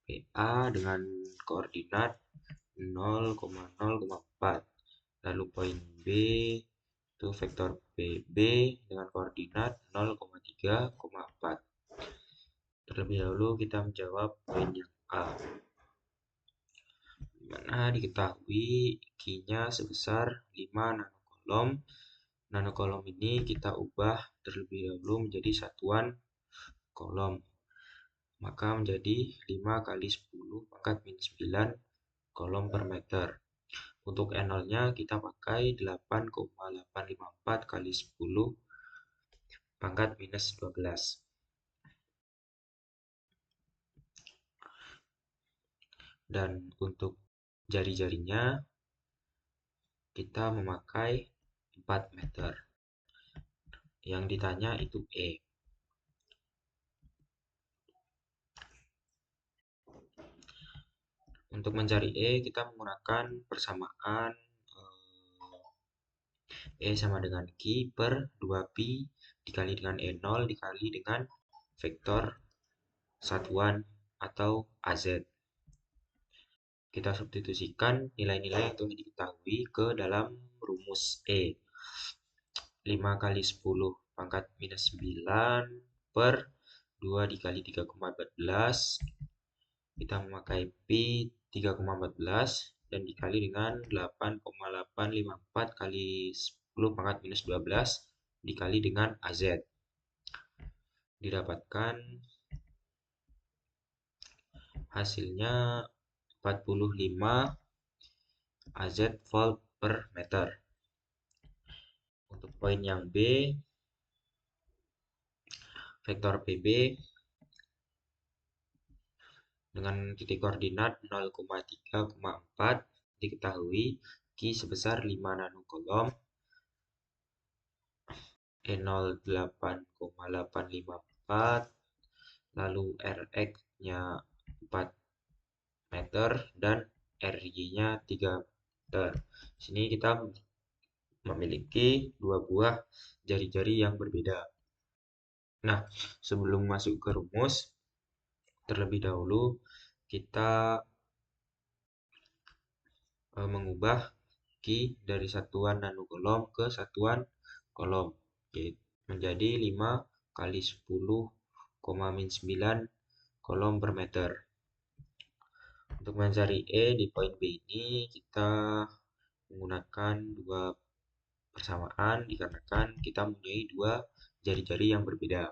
Speaker 1: PA dengan koordinat 0,0,4. Lalu poin B itu vektor PB dengan koordinat 0,3,4. Terlebih dahulu kita menjawab poin yang A. Dimana diketahui Q-nya sebesar 5 nanokolom. Nanokolom ini kita ubah terlebih dahulu menjadi satuan kolom. Maka menjadi 5 kali 10 pangkat minus 9 kolom per meter. Untuk N0-nya kita pakai 8,854 kali 10 pangkat minus 12. Dan untuk jari-jarinya kita memakai 4 meter. Yang ditanya itu E. Untuk mencari E kita menggunakan persamaan E sama dengan Q per 2pi dikali dengan E0 dikali dengan vektor satuan atau AZ. Kita substitusikan nilai-nilai yang telah diketahui ke dalam rumus E. 5 kali 10 pangkat minus 9 per 2 dikali 3,14. Kita memakai pi 3,14 dan dikali dengan 8,854 kali 10 pangkat minus 12 dikali dengan AZ. Didapatkan hasilnya 45 AZ volt per meter. Untuk poin yang B, vektor PB dengan titik koordinat 0,3,4 diketahui Q sebesar 5 nanokolom, E0 8,854, lalu Rx-nya 4 meter dan RY-nya 3 meter. Sini kita memiliki dua buah jari-jari yang berbeda. Nah, sebelum masuk ke rumus, terlebih dahulu kita mengubah Q dari satuan nanokolom ke satuan kolom, yaitu menjadi 5 kali 10,-9 kolom per meter. Untuk mencari E di poin B ini kita menggunakan dua persamaan dikarenakan kita mempunyai dua jari-jari yang berbeda.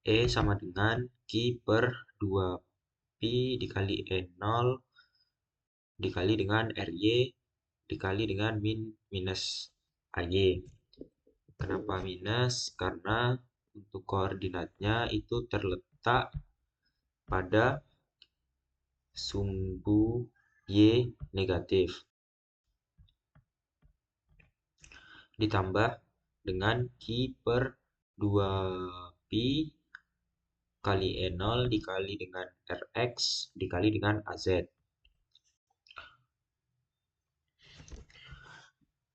Speaker 1: E sama dengan Q per 2pi dikali E0 dikali dengan RY dikali dengan minus AY. Kenapa minus? Karena untuk koordinatnya itu terletak pada sumbu Y negatif. Ditambah dengan Q per 2pi kali E0 dikali dengan Rx dikali dengan AZ.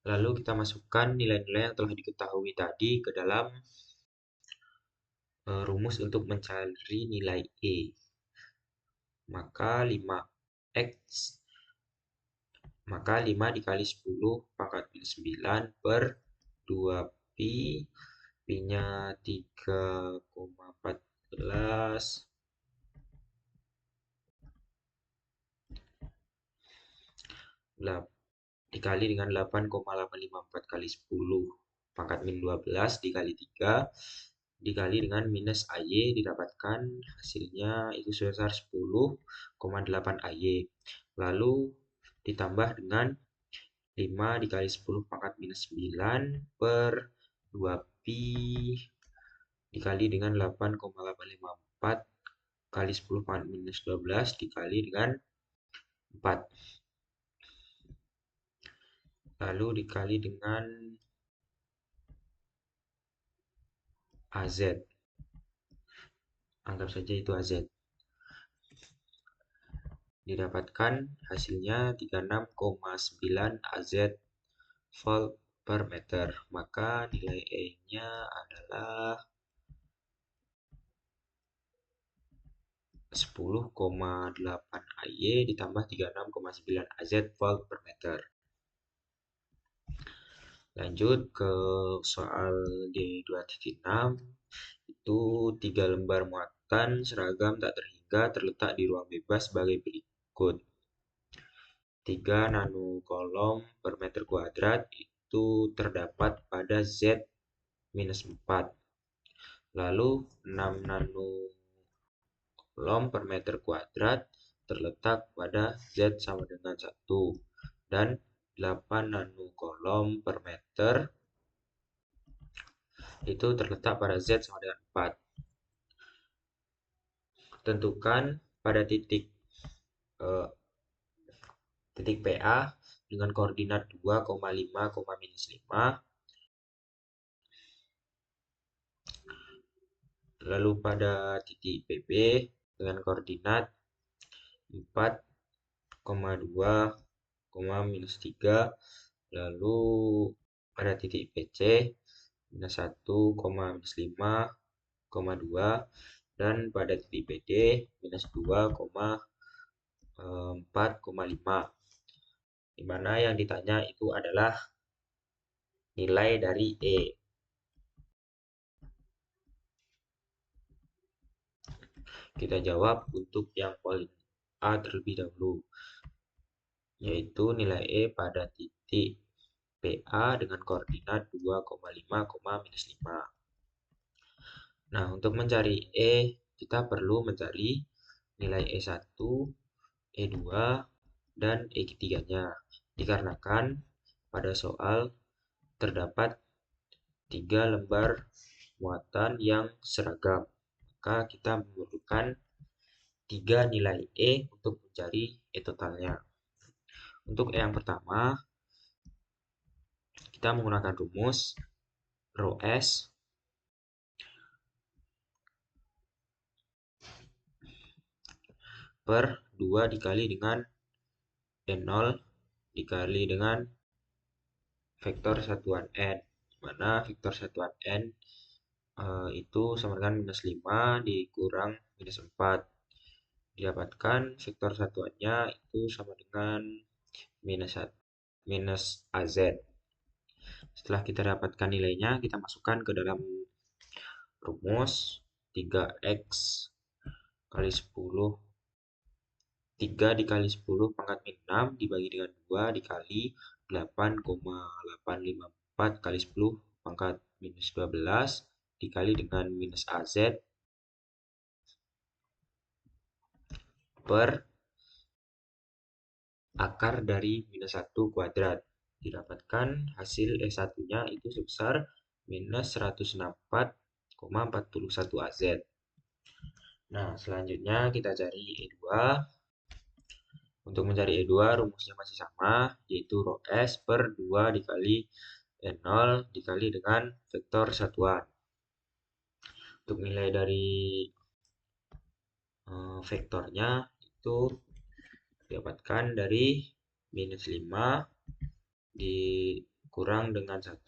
Speaker 1: Lalu kita masukkan nilai-nilai yang telah diketahui tadi ke dalam rumus untuk mencari nilai E. Maka 5 dikali 10 pangkat minus 9 per 2pi, pi-nya 3,14, dikali dengan 8,854 kali 10 pangkat min 12 dikali 3 dikali dengan minus AY, didapatkan hasilnya itu sebesar 10,8 AY. Lalu ditambah dengan 5 dikali 10 pangkat minus 9 per 2pi dikali dengan 8,854 kali 10 pangkat minus 12 dikali dengan 4. Lalu dikali dengan AZ. Anggap saja itu AZ. Didapatkan hasilnya 36,9 AZ volt per meter. Maka nilai E-nya adalah 10,8 AY ditambah 36,9 AZ volt per meter. Lanjut ke soal D2.6. Itu 3 lembar muatan seragam tak terhingga terletak di ruang bebas sebagai berikut. 3 nanokolom per meter kuadrat itu terdapat pada Z-4. Lalu 6 nanokolom per meter kuadrat terletak pada Z sama dengan 1. Dan 8 nanokolom per meter itu terletak pada Z sama dengan 4. Tentukan pada titik PA dengan koordinat 2,5, minus 5. Lalu pada titik PB dengan koordinat 4,2, minus 3. Lalu pada titik PC minus 1, minus 5,2. Dan pada titik PD minus 2,4,5. Di mana yang ditanya itu adalah nilai dari E. Kita jawab untuk yang poin A terlebih dahulu, yaitu nilai E pada titik PA dengan koordinat 2,5, minus 5. Nah, untuk mencari E, kita perlu mencari nilai E1, E2, dan E3-nya. Dikarenakan pada soal terdapat 3 lembar muatan yang seragam, maka kita memerlukan 3 nilai E untuk mencari E totalnya. Untuk E yang pertama, kita menggunakan rumus rho S per 2 dikali dengan N0 dikali dengan vektor satuan N, di mana vektor satuan N itu sama dengan minus 5 dikurang minus 4. Didapatkan vektor satuannya itu sama dengan minus AZ. Setelah kita dapatkan nilainya, kita masukkan ke dalam rumus 3x kali 10 3 dikali 10 pangkat min 6 dibagi dengan 2 dikali 8,854 kali 10 pangkat minus 12 dikali dengan minus AZ per akar dari minus 1 kuadrat. Didapatkan hasil E1-nya itu sebesar minus 164,41 AZ. Nah, selanjutnya kita cari E2. Untuk mencari E2 rumusnya masih sama, yaitu rho S per 2 dikali N0 dikali dengan vektor satuan. Untuk nilai dari vektornya itu didapatkan dari minus 5 dikurang dengan 1.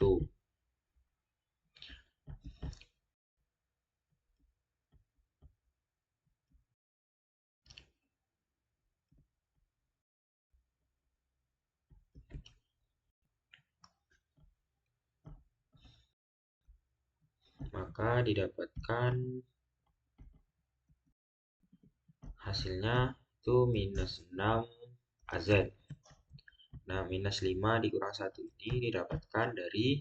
Speaker 1: maka didapatkan hasilnya itu minus 6 AZ. Nah, minus 5 dikurang 1 ini didapatkan dari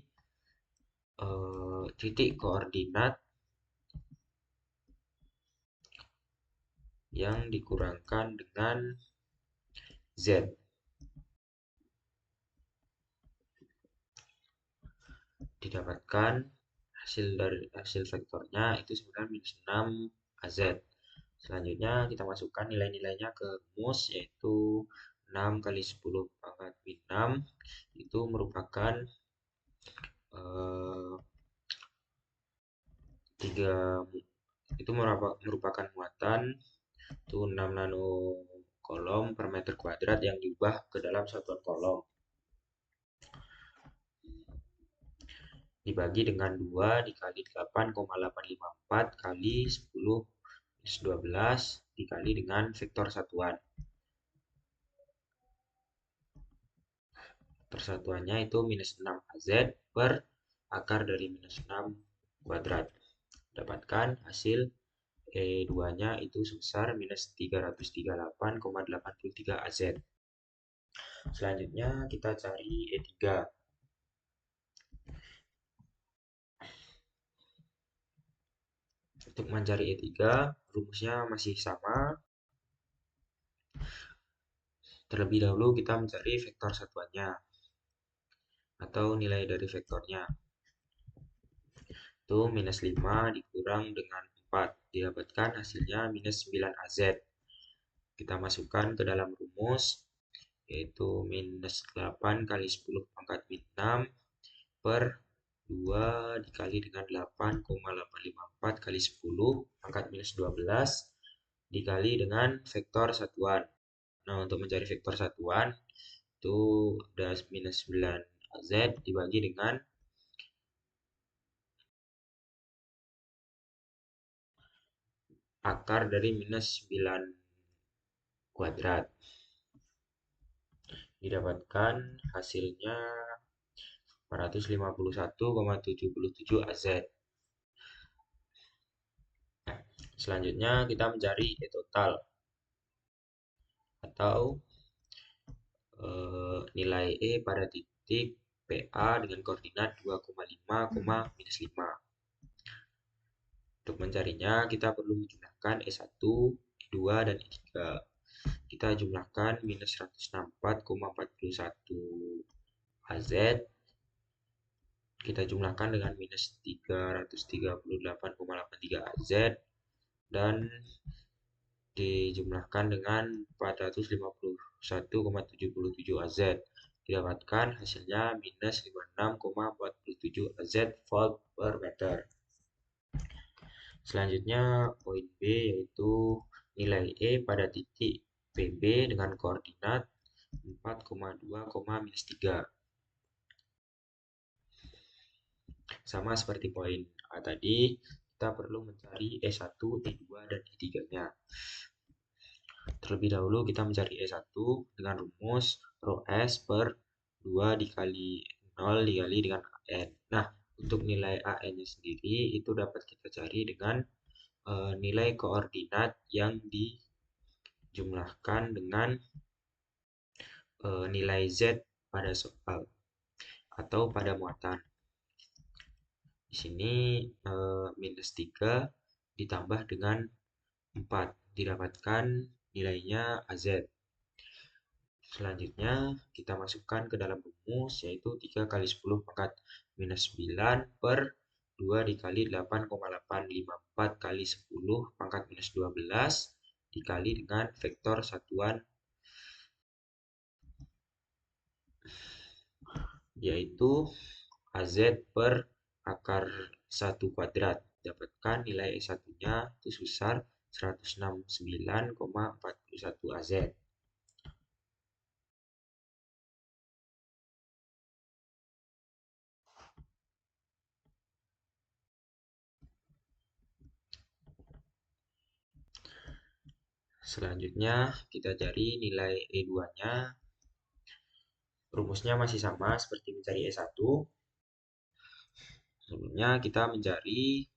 Speaker 1: titik koordinat yang dikurangkan dengan Z. Didapatkan hasil vektornya itu sebenarnya minus 6 AZ. Selanjutnya kita masukkan nilai-nilainya ke rumus, yaitu 6 kali 10 pangkat min 6 itu merupakan 3 itu merupakan muatan itu 6 nano kolom per meter kuadrat yang diubah ke dalam satuan kolom. Dibagi dengan 2 dikali 8,854 kali 10 minus 12 dikali dengan vektor satuan. Vektor satuannya itu minus 6 AZ per akar dari minus 6 kuadrat. Dapatkan hasil E2-nya itu sebesar minus 338,83 AZ. Selanjutnya kita cari E3. Untuk mencari E3, rumusnya masih sama. Terlebih dahulu kita mencari vektor satuannya atau nilai dari vektornya. Itu minus 5 dikurang dengan 4. Didapatkan hasilnya minus 9 AZ. Kita masukkan ke dalam rumus, yaitu minus 8 kali 10 pangkat min 6 per 2 dikali dengan 8,854 kali 10 pangkat minus 12 dikali dengan vektor satuan. Nah, untuk mencari vektor satuan itu ada minus 9 AZ dibagi dengan akar dari minus 9 kuadrat. Didapatkan hasilnya 451,77 AZ. Selanjutnya kita mencari E total atau nilai E pada titik PA dengan koordinat 2,5, minus 5. Untuk mencarinya kita perlu menjumlahkan E1, E2, dan E3. Kita jumlahkan minus 164,41 AZ. Kita jumlahkan dengan minus 338,83 AZ. Dan dijumlahkan dengan 451,77 AZ. Didapatkan hasilnya minus 56,47 AZ volt per meter. Selanjutnya poin B, yaitu nilai E pada titik PB dengan koordinat 4,2, minus 3. Sama seperti poin A tadi, kita perlu mencari E1, E2, dan E3-nya. Terlebih dahulu kita mencari E1 dengan rumus rho S per 2 dikali 0 dikali dengan AN. Nah, untuk nilai AN-nya sendiri itu dapat kita cari dengan nilai koordinat yang dijumlahkan dengan nilai Z pada soal atau pada muatan. Di sini minus 3 ditambah dengan 4 didapatkan nilainya AZ. Selanjutnya kita masukkan ke dalam rumus, yaitu 3 kali 10 pangkat minus 9 per 2 dikali 8,854 kali 10 pangkat minus 12 dikali dengan vektor satuan, yaitu AZ per akar 1 kuadrat. Dapatkan nilai E1-nya itu sebesar 169,41 AZ. Selanjutnya kita cari nilai E2-nya. Rumusnya masih sama seperti mencari E1. Sebelumnya kita mencari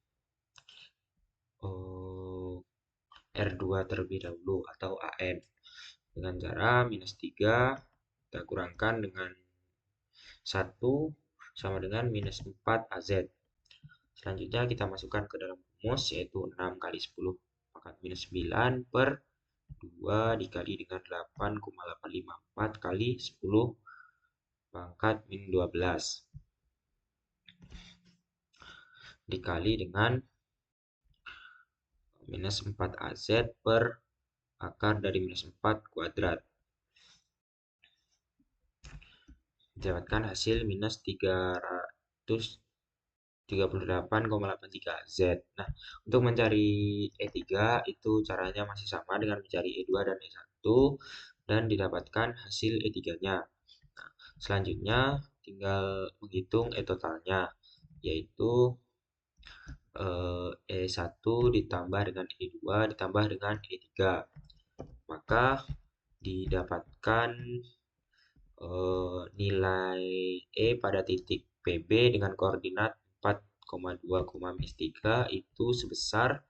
Speaker 1: R2 terlebih dahulu atau AN dengan cara minus 3 kita kurangkan dengan 1 sama dengan minus 4 AZ. Selanjutnya kita masukkan ke dalam rumus yaitu 6 kali 10 pangkat minus 9 per 2 dikali dengan 8,854 kali 10 pangkat min 12 dikali dengan minus 4 AZ per akar dari minus 4 kuadrat. Dapatkan hasil minus 338,83 Z. Nah, untuk mencari E3 itu caranya masih sama dengan mencari E2 dan E1 dan didapatkan hasil E3-nya. Nah, selanjutnya tinggal menghitung E totalnya, yaitu E1 ditambah dengan E2 ditambah dengan E3. Maka didapatkan nilai E pada titik PB dengan koordinat 4,2,3 itu sebesar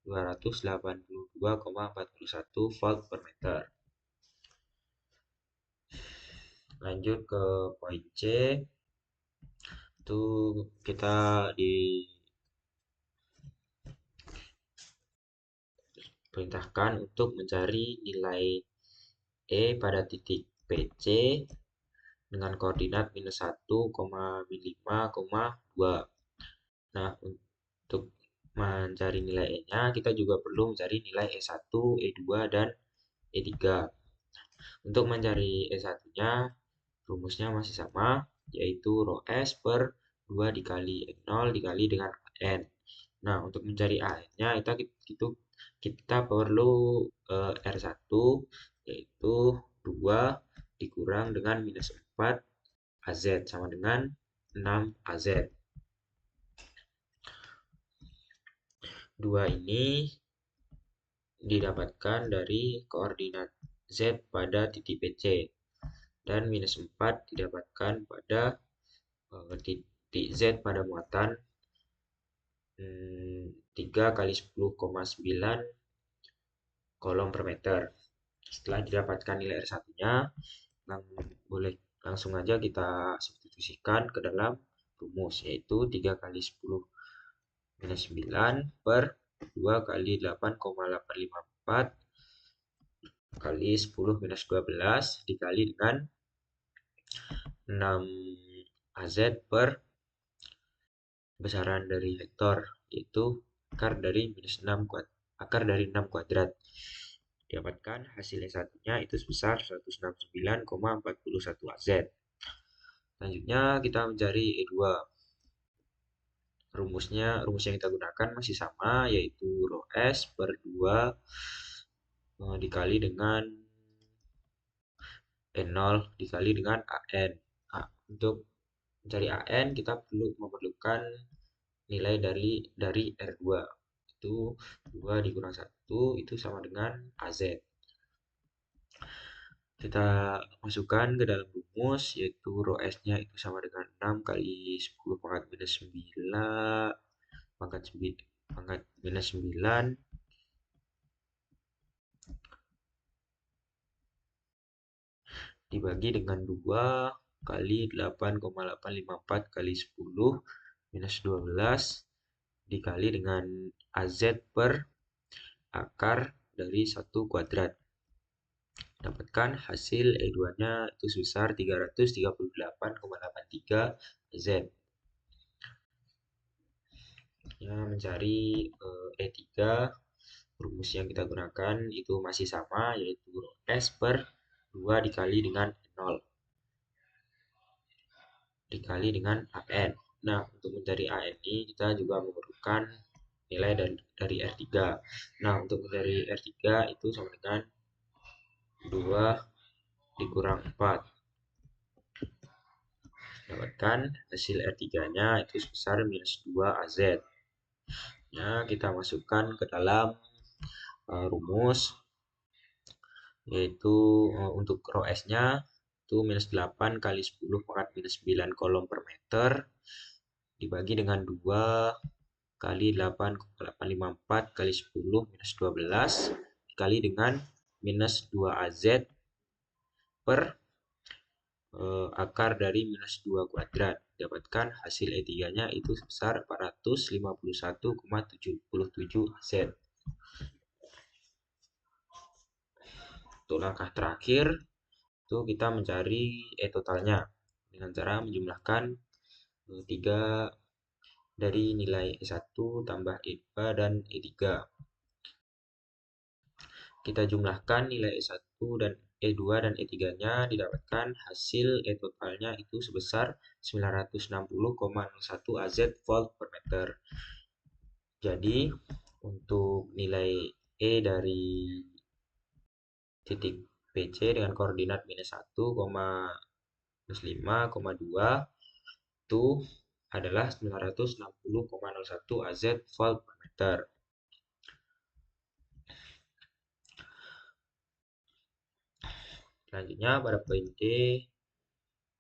Speaker 1: 282,41 volt per meter. Lanjut ke poin C. Itu kita diperintahkan untuk mencari nilai E pada titik PC dengan koordinat minus 1,5,2. Nah, untuk mencari nilai E-nya, kita juga perlu mencari nilai E1, E2, dan E3. Untuk mencari E1-nya, rumusnya masih sama, yaitu rho S per 2 dikali N0 dikali dengan N. Nah, untuk mencari AN-nya, kita perlu R1, yaitu 2 dikurang dengan minus 4 AZ sama dengan 6 AZ. 2 ini didapatkan dari koordinat Z pada titik PC dan minus 4 didapatkan pada titik Z pada muatan 3 kali 10,9 kolom per meter. Setelah didapatkan nilai R1-nya, boleh langsung aja kita substitusikan ke dalam rumus, yaitu 3 kali 10 minus 9 per 2 kali 8,854 kali 10 minus 12 dikali dengan 6 AZ per besaran dari vektor, yaitu akar dari 6 kuadrat. Dapatkan hasil S1-nya itu sebesar 169,41 AZ. Selanjutnya kita mencari E2. Rumus yang kita gunakan masih sama, yaitu rho S per 2 dikali dengan N0 dikali dengan AN. Nah, untuk mencari AN kita memerlukan nilai dari R2. Itu 2 dikurang 1 itu sama dengan AZ. Kita masukkan ke dalam rumus, yaitu rho S-nya itu sama dengan 6 kali 10 pangkat minus 9 pangkat minus 9 dibagi dengan 2 kali 8,854 kali 10 minus 12 dikali dengan AZ per akar dari 1 kuadrat. Dapatkan hasil E2-nya itu sebesar 338,83 Z. Ya, mencari E3, rumus yang kita gunakan itu masih sama, yaitu S per 2 dikali dengan 0 dikali dengan AN. Nah, untuk mencari AN ini kita juga memerlukan nilai dari R3. Nah, untuk mencari R3 itu sama dengan 2 dikurang 4. Dapatkan hasil R3-nya itu sebesar minus 2 AZ. Ya, kita masukkan ke dalam rumus, yaitu untuk rho S-nya itu minus 8 kali 10 pangkat minus 9 kolom per meter dibagi dengan 2 kali 8,854 kali 10 minus 12 dikali dengan minus 2AZ per akar dari minus 2 kuadrat. Dapatkan hasil E3-nya itu sebesar 451,77 AZ. Untuk langkah terakhir, itu kita mencari E totalnya dengan cara menjumlahkan 3 dari nilai E1 tambah E2 dan E3. Kita jumlahkan nilai E1 dan E2 dan E3-nya, didapatkan hasil E totalnya itu sebesar 960,01 AZ volt per meter. Jadi untuk nilai E dari titik PC dengan koordinat minus 1, minus 5,2 itu adalah 960,01 AZ volt per meter. Selanjutnya pada poin D,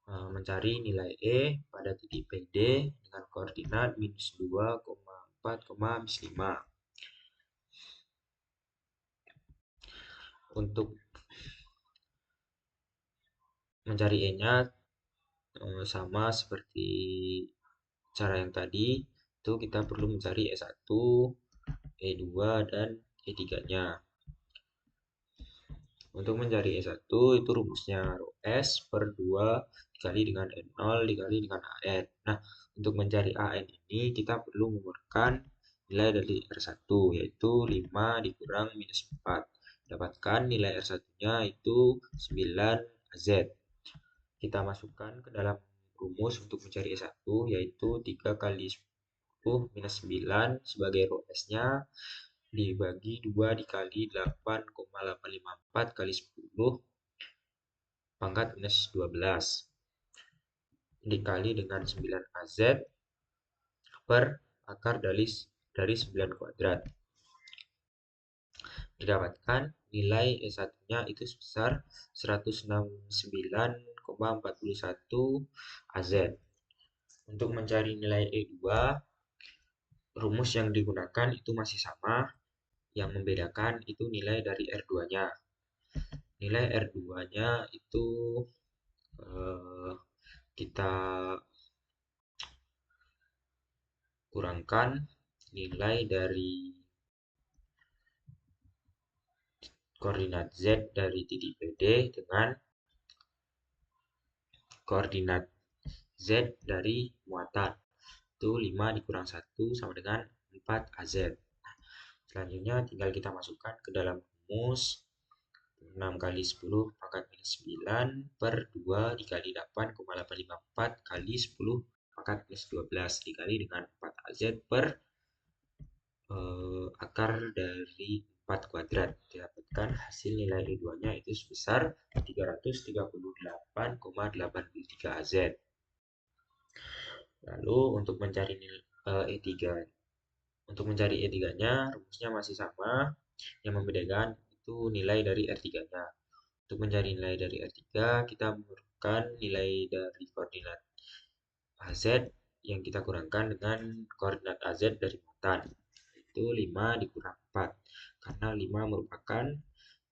Speaker 1: mencari nilai E pada titik PD dengan koordinat minus 2,4, minus 5. Untuk mencari E-nya sama seperti cara yang tadi, itu kita perlu mencari E1, E2, dan E3-nya. Untuk mencari E1 itu rumusnya rho S per 2 dikali dengan N0 dikali dengan AN. Nah, untuk mencari AN ini kita perlu mengeluarkan nilai dari R1 yaitu 5 dikurang minus 4. Dapatkan nilai R1-nya itu 9 AZ. Kita masukkan ke dalam rumus untuk mencari E1 yaitu 3 kali 10 minus 9 sebagai rho S-nya dibagi 2 dikali 8,854 kali 10 pangkat minus 12 dikali dengan 9 AZ per akar dari 9 kuadrat. Didapatkan nilai E1-nya itu sebesar 169,41 AZ. Untuk mencari nilai E2, rumus yang digunakan itu masih sama. Yang membedakan itu nilai dari R2-nya. Nilai R2-nya itu kita kurangkan nilai dari koordinat Z dari titik PD dengan koordinat Z dari muatan. Itu 5 dikurang 1 sama dengan 4 AZ. Selanjutnya tinggal kita masukkan ke dalam rumus 6 kali 10 pangkat minus 9 per 2 dikali 8,854 kali 10 pangkat minus 12 dikali dengan 4 AZ per akar dari 4 kuadrat. Didapatkan hasil nilai E2-nya itu sebesar 338,83 AZ. Lalu untuk mencari E3 E3-nya rumusnya masih sama. Yang membedakan itu nilai dari R3-nya. Untuk mencari nilai dari R3, kita memerlukan nilai dari koordinat AZ yang kita kurangkan dengan koordinat AZ dari muatan. Itu 5 dikurang 4. Karena 5 merupakan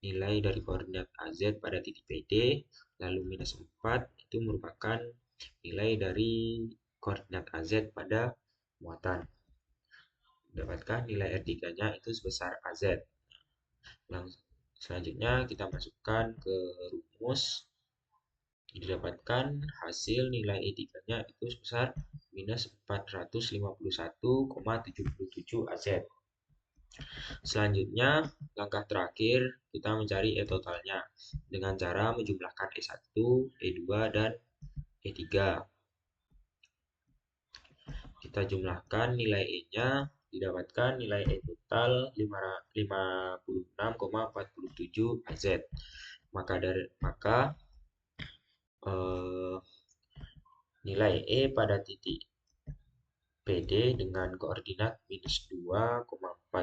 Speaker 1: nilai dari koordinat AZ pada titik PD, lalu minus 4 itu merupakan nilai dari koordinat AZ pada muatan. Dapatkan nilai R3-nya itu sebesar AZ. Selanjutnya kita masukkan ke rumus. Didapatkan hasil nilai E3-nya itu sebesar minus 451,77 AZ. Selanjutnya, langkah terakhir kita mencari E totalnya dengan cara menjumlahkan E1, E2, dan E3. Kita jumlahkan nilai E-nya, didapatkan nilai E total 56,47 AZ. Maka nilai E pada titik PD dengan koordinat minus 2,4,5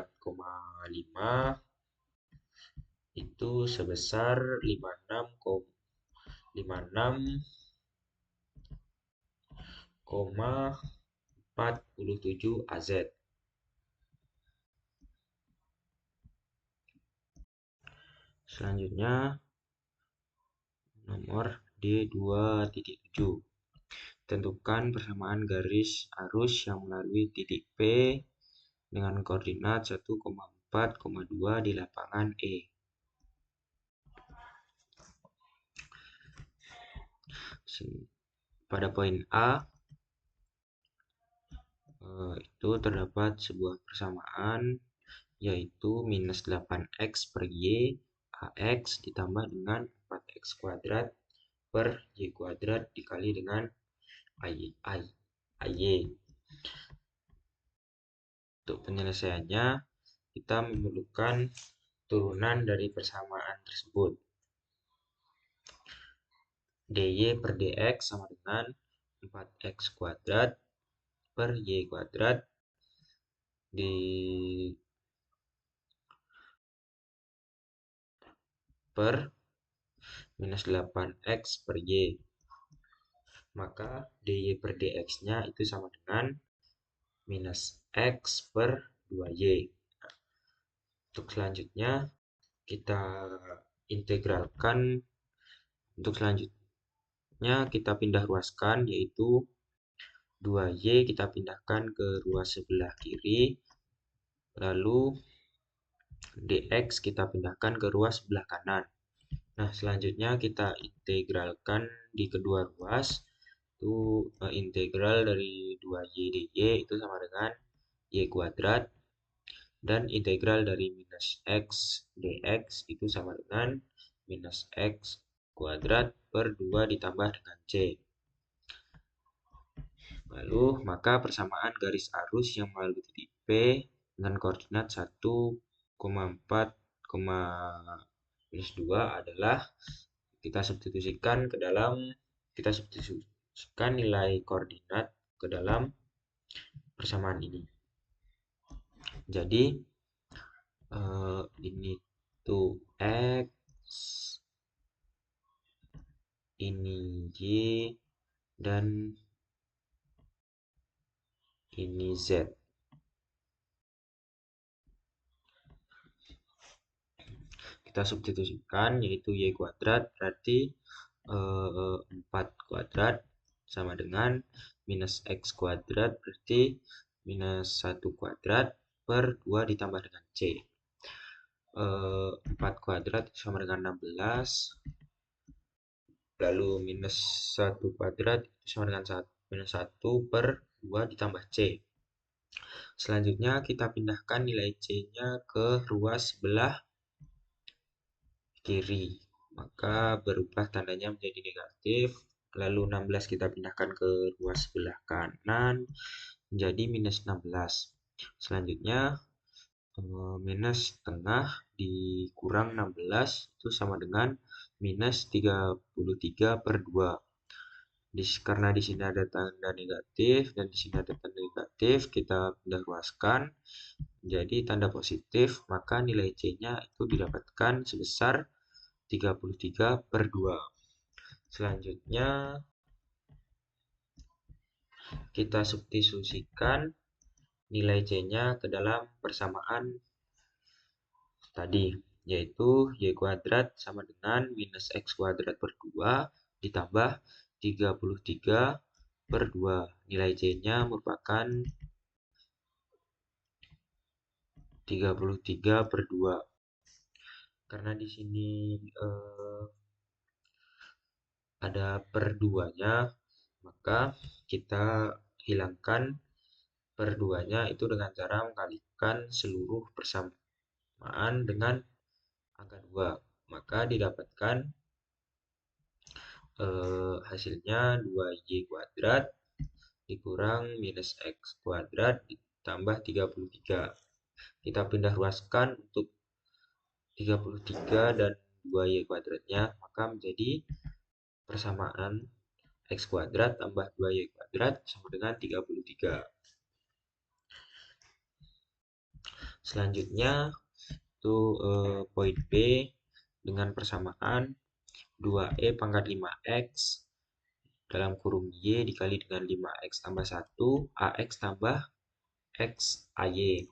Speaker 1: itu sebesar 56,56 47 AZ. Selanjutnya nomor D2.7. Tentukan persamaan garis arus yang melalui titik P dengan koordinat 1,4,2 di lapangan E. Pada poin A itu terdapat sebuah persamaan, yaitu minus 8x per y ax ditambah dengan 4x kuadrat per y kuadrat dikali dengan ay. Untuk penyelesaiannya, kita memerlukan turunan dari persamaan tersebut. dy per dx sama dengan 4x kuadrat per y kuadrat per minus 8x per y. Maka dy per dx-nya itu sama dengan minus x per 2y. Untuk selanjutnya kita integralkan. Untuk selanjutnya kita pindah ruaskan, yaitu 2y kita pindahkan ke ruas sebelah kiri, lalu dx kita pindahkan ke ruas sebelah kanan. Nah, selanjutnya kita integralkan di kedua ruas. Itu integral dari 2y dy itu sama dengan y kuadrat, dan integral dari minus x dx itu sama dengan minus x kuadrat per 2 ditambah dengan c. Lalu, maka persamaan garis arus yang melalui titik P dengan koordinat 1,4,-2 adalah kita substitusikan nilai koordinat ke dalam persamaan ini. Jadi ini tuh x, ini y, dan ini z. Kita substitusikan, yaitu y kuadrat berarti 4 kuadrat sama dengan minus x kuadrat berarti minus 1 kuadrat per 2 ditambah dengan c. 4 kuadrat sama dengan 16, lalu minus 1 kuadrat sama dengan minus 1 per 2 ditambah c. Selanjutnya kita pindahkan nilai c-nya ke ruas sebelah kiri, maka berubah tandanya menjadi negatif. Lalu 16 kita pindahkan ke ruas sebelah kanan menjadi minus 16. Selanjutnya minus setengah dikurang 16 itu sama dengan minus 33 per 2. Karena di sini ada tanda negatif dan di sini ada tanda negatif, kita pindah ruaskan menjadi tanda positif, maka nilai C-nya itu didapatkan sebesar 33 per 2. Selanjutnya kita substitusikan nilai C-nya ke dalam persamaan tadi, yaitu y kuadrat sama dengan minus x kuadrat per 2 ditambah 33 per 2. Nilai C-nya merupakan 33 per 2. Karena di sini ada per 2-nya, maka kita hilangkan per 2-nya itu dengan cara mengkalikan seluruh persamaan dengan angka 2. Maka didapatkan hasilnya 2y kuadrat dikurang minus x kuadrat ditambah 33. Kita pindah ruaskan untuk 33 dan 2y kuadratnya, maka menjadi persamaan x kuadrat tambah 2y kuadrat sama dengan 33. Selanjutnya itu poin B dengan persamaan 2e pangkat 5x dalam kurung Y dikali dengan 5X tambah 1, AX tambah X AY.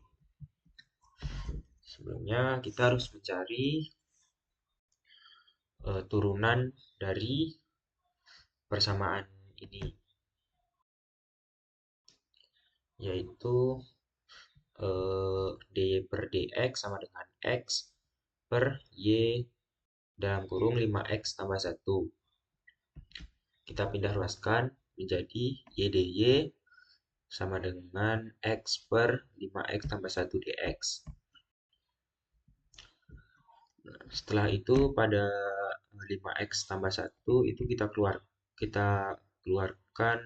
Speaker 1: Sebelumnya kita harus mencari turunan dari persamaan ini, yaitu dy per dx sama dengan x per y dalam kurung 5x tambah 1. Kita pindah ruaskan menjadi y dy sama dengan x per 5x tambah 1 dx. Setelah itu pada 5x tambah 1 itu kita keluarkan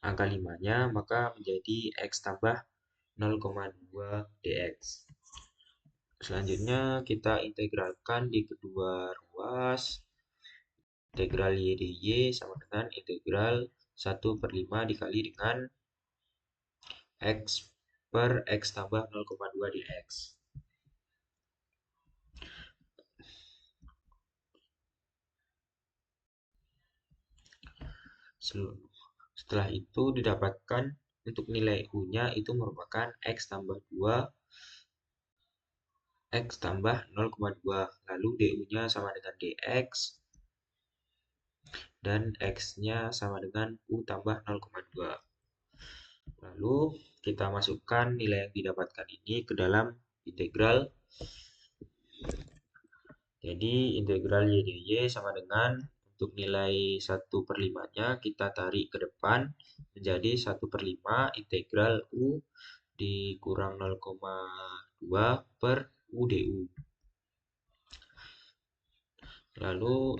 Speaker 1: angka 5-nya, maka menjadi x tambah 0,2 dx. Selanjutnya kita integralkan di kedua ruas. Integral y dy sama dengan integral 1/5 dikali dengan x per x tambah 0,2 dx. Setelah itu didapatkan untuk nilai u-nya itu merupakan x tambah 2 x tambah 0,2. Lalu du-nya sama dengan dx dan x-nya sama dengan u tambah 0,2. Lalu kita masukkan nilai yang didapatkan ini ke dalam integral. Jadi integral y dy sama dengan untuk nilai 1/5-nya kita tarik ke depan menjadi 1/5 integral u dikurang 0,2 per u du. Lalu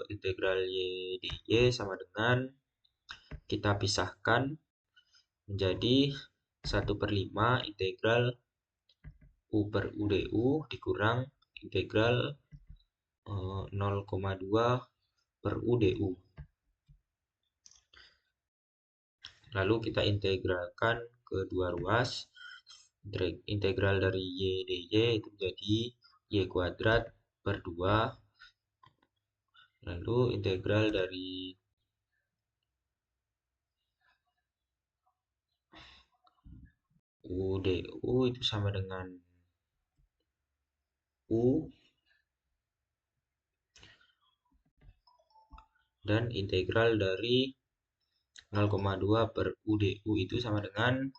Speaker 1: integral y dy sama dengan kita pisahkan menjadi 1/5 integral u per u du dikurang integral 0,2 per u du. Lalu kita integralkan ke dua ruas. Integral dari y dy itu menjadi y kuadrat per 2. Lalu integral dari u du itu sama dengan u, dan integral dari 0,2 per u du itu sama dengan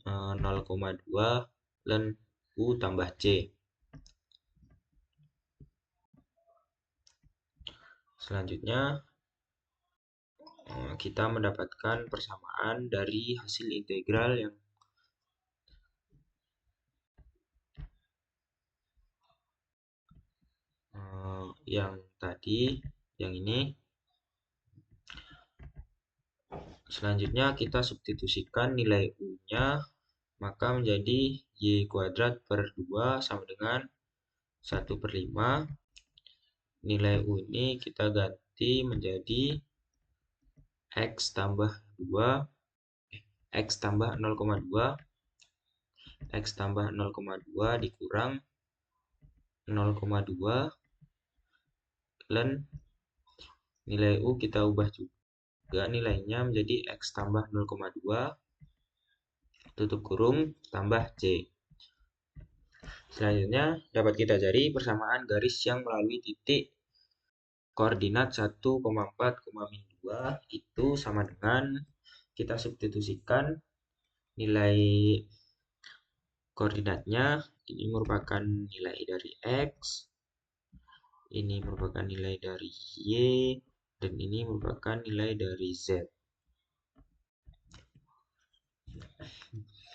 Speaker 1: 0,2 ln u tambah c. Selanjutnya kita mendapatkan persamaan dari hasil integral yang tadi, yang ini. Selanjutnya kita substitusikan nilai u-nya, maka menjadi y kuadrat per 2 sama dengan 1/5. Nilai u ini kita ganti menjadi x tambah 2, x tambah 0,2, x tambah 0,2 dikurang 0,2 ln nilai u kita ubah juga nilainya menjadi x tambah 0,2 tutup kurung tambah c. Selanjutnya dapat kita cari persamaan garis yang melalui titik koordinat 1,4,-2 itu sama dengan kita substitusikan nilai koordinatnya. Ini merupakan nilai dari x, ini merupakan nilai dari y, dan ini merupakan nilai dari z.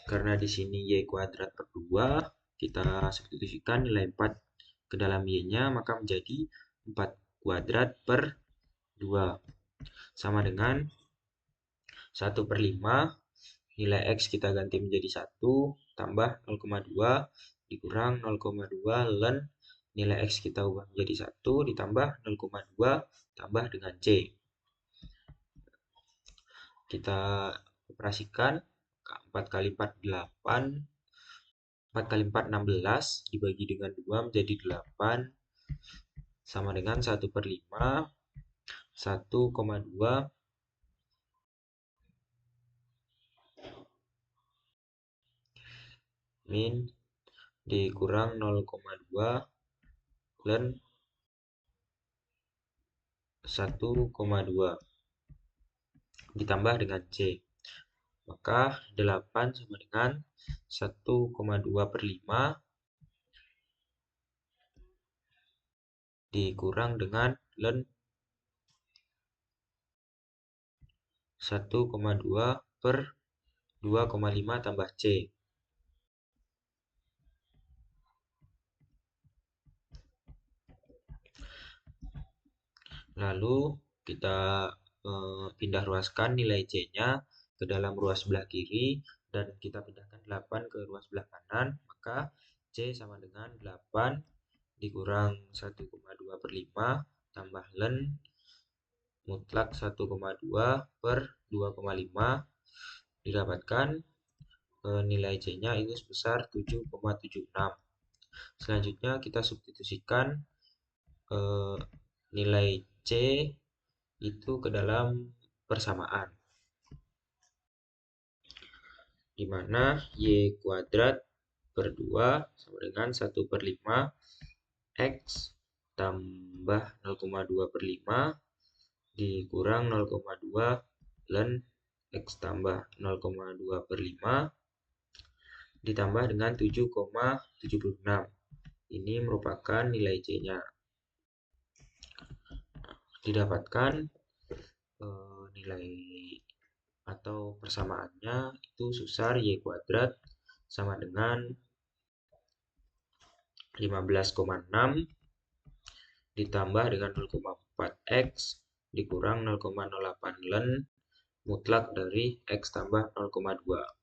Speaker 1: Karena di sini y kuadrat per 2, kita substitusikan nilai 4 ke dalam y-nya, maka menjadi 4 kuadrat per 2 sama dengan 1/5. Nilai x kita ganti menjadi 1 tambah 0,2 dikurang 0,2 ln nilai x kita ubah menjadi 1 ditambah 0,2 tambah dengan c. Kita operasikan 4 kali 4 8, 4 kali 4 16 dibagi dengan 2 menjadi 8 sama dengan 1/5. 1,2 min dikurang 0,2 ln 1,2 ditambah dengan C. Maka 8 sama dengan 1,2 per 5 dikurang dengan ln 1,2 per 2,5 tambah C. Lalu kita pindah ruaskan nilai C-nya ke dalam ruas sebelah kiri dan kita pindahkan 8 ke ruas sebelah kanan, maka C sama dengan 8 dikurang 1,2 per 5 tambah ln mutlak 1,2 per 2,5 didapatkan nilai C-nya itu sebesar 7,76. Selanjutnya kita substitusikan nilai C itu ke dalam persamaan, di mana Y kuadrat per 2 sama dengan 1 per 5 X tambah 0,2 per 5 dikurang 0,2 ln X tambah 0,2 per 5 ditambah dengan 7,76. Ini merupakan nilai C-nya. Didapatkan nilai atau persamaannya itu susar Y kuadrat sama dengan 15,6 ditambah dengan 0,4 X dikurang 0,08 ln mutlak dari X tambah 0,2.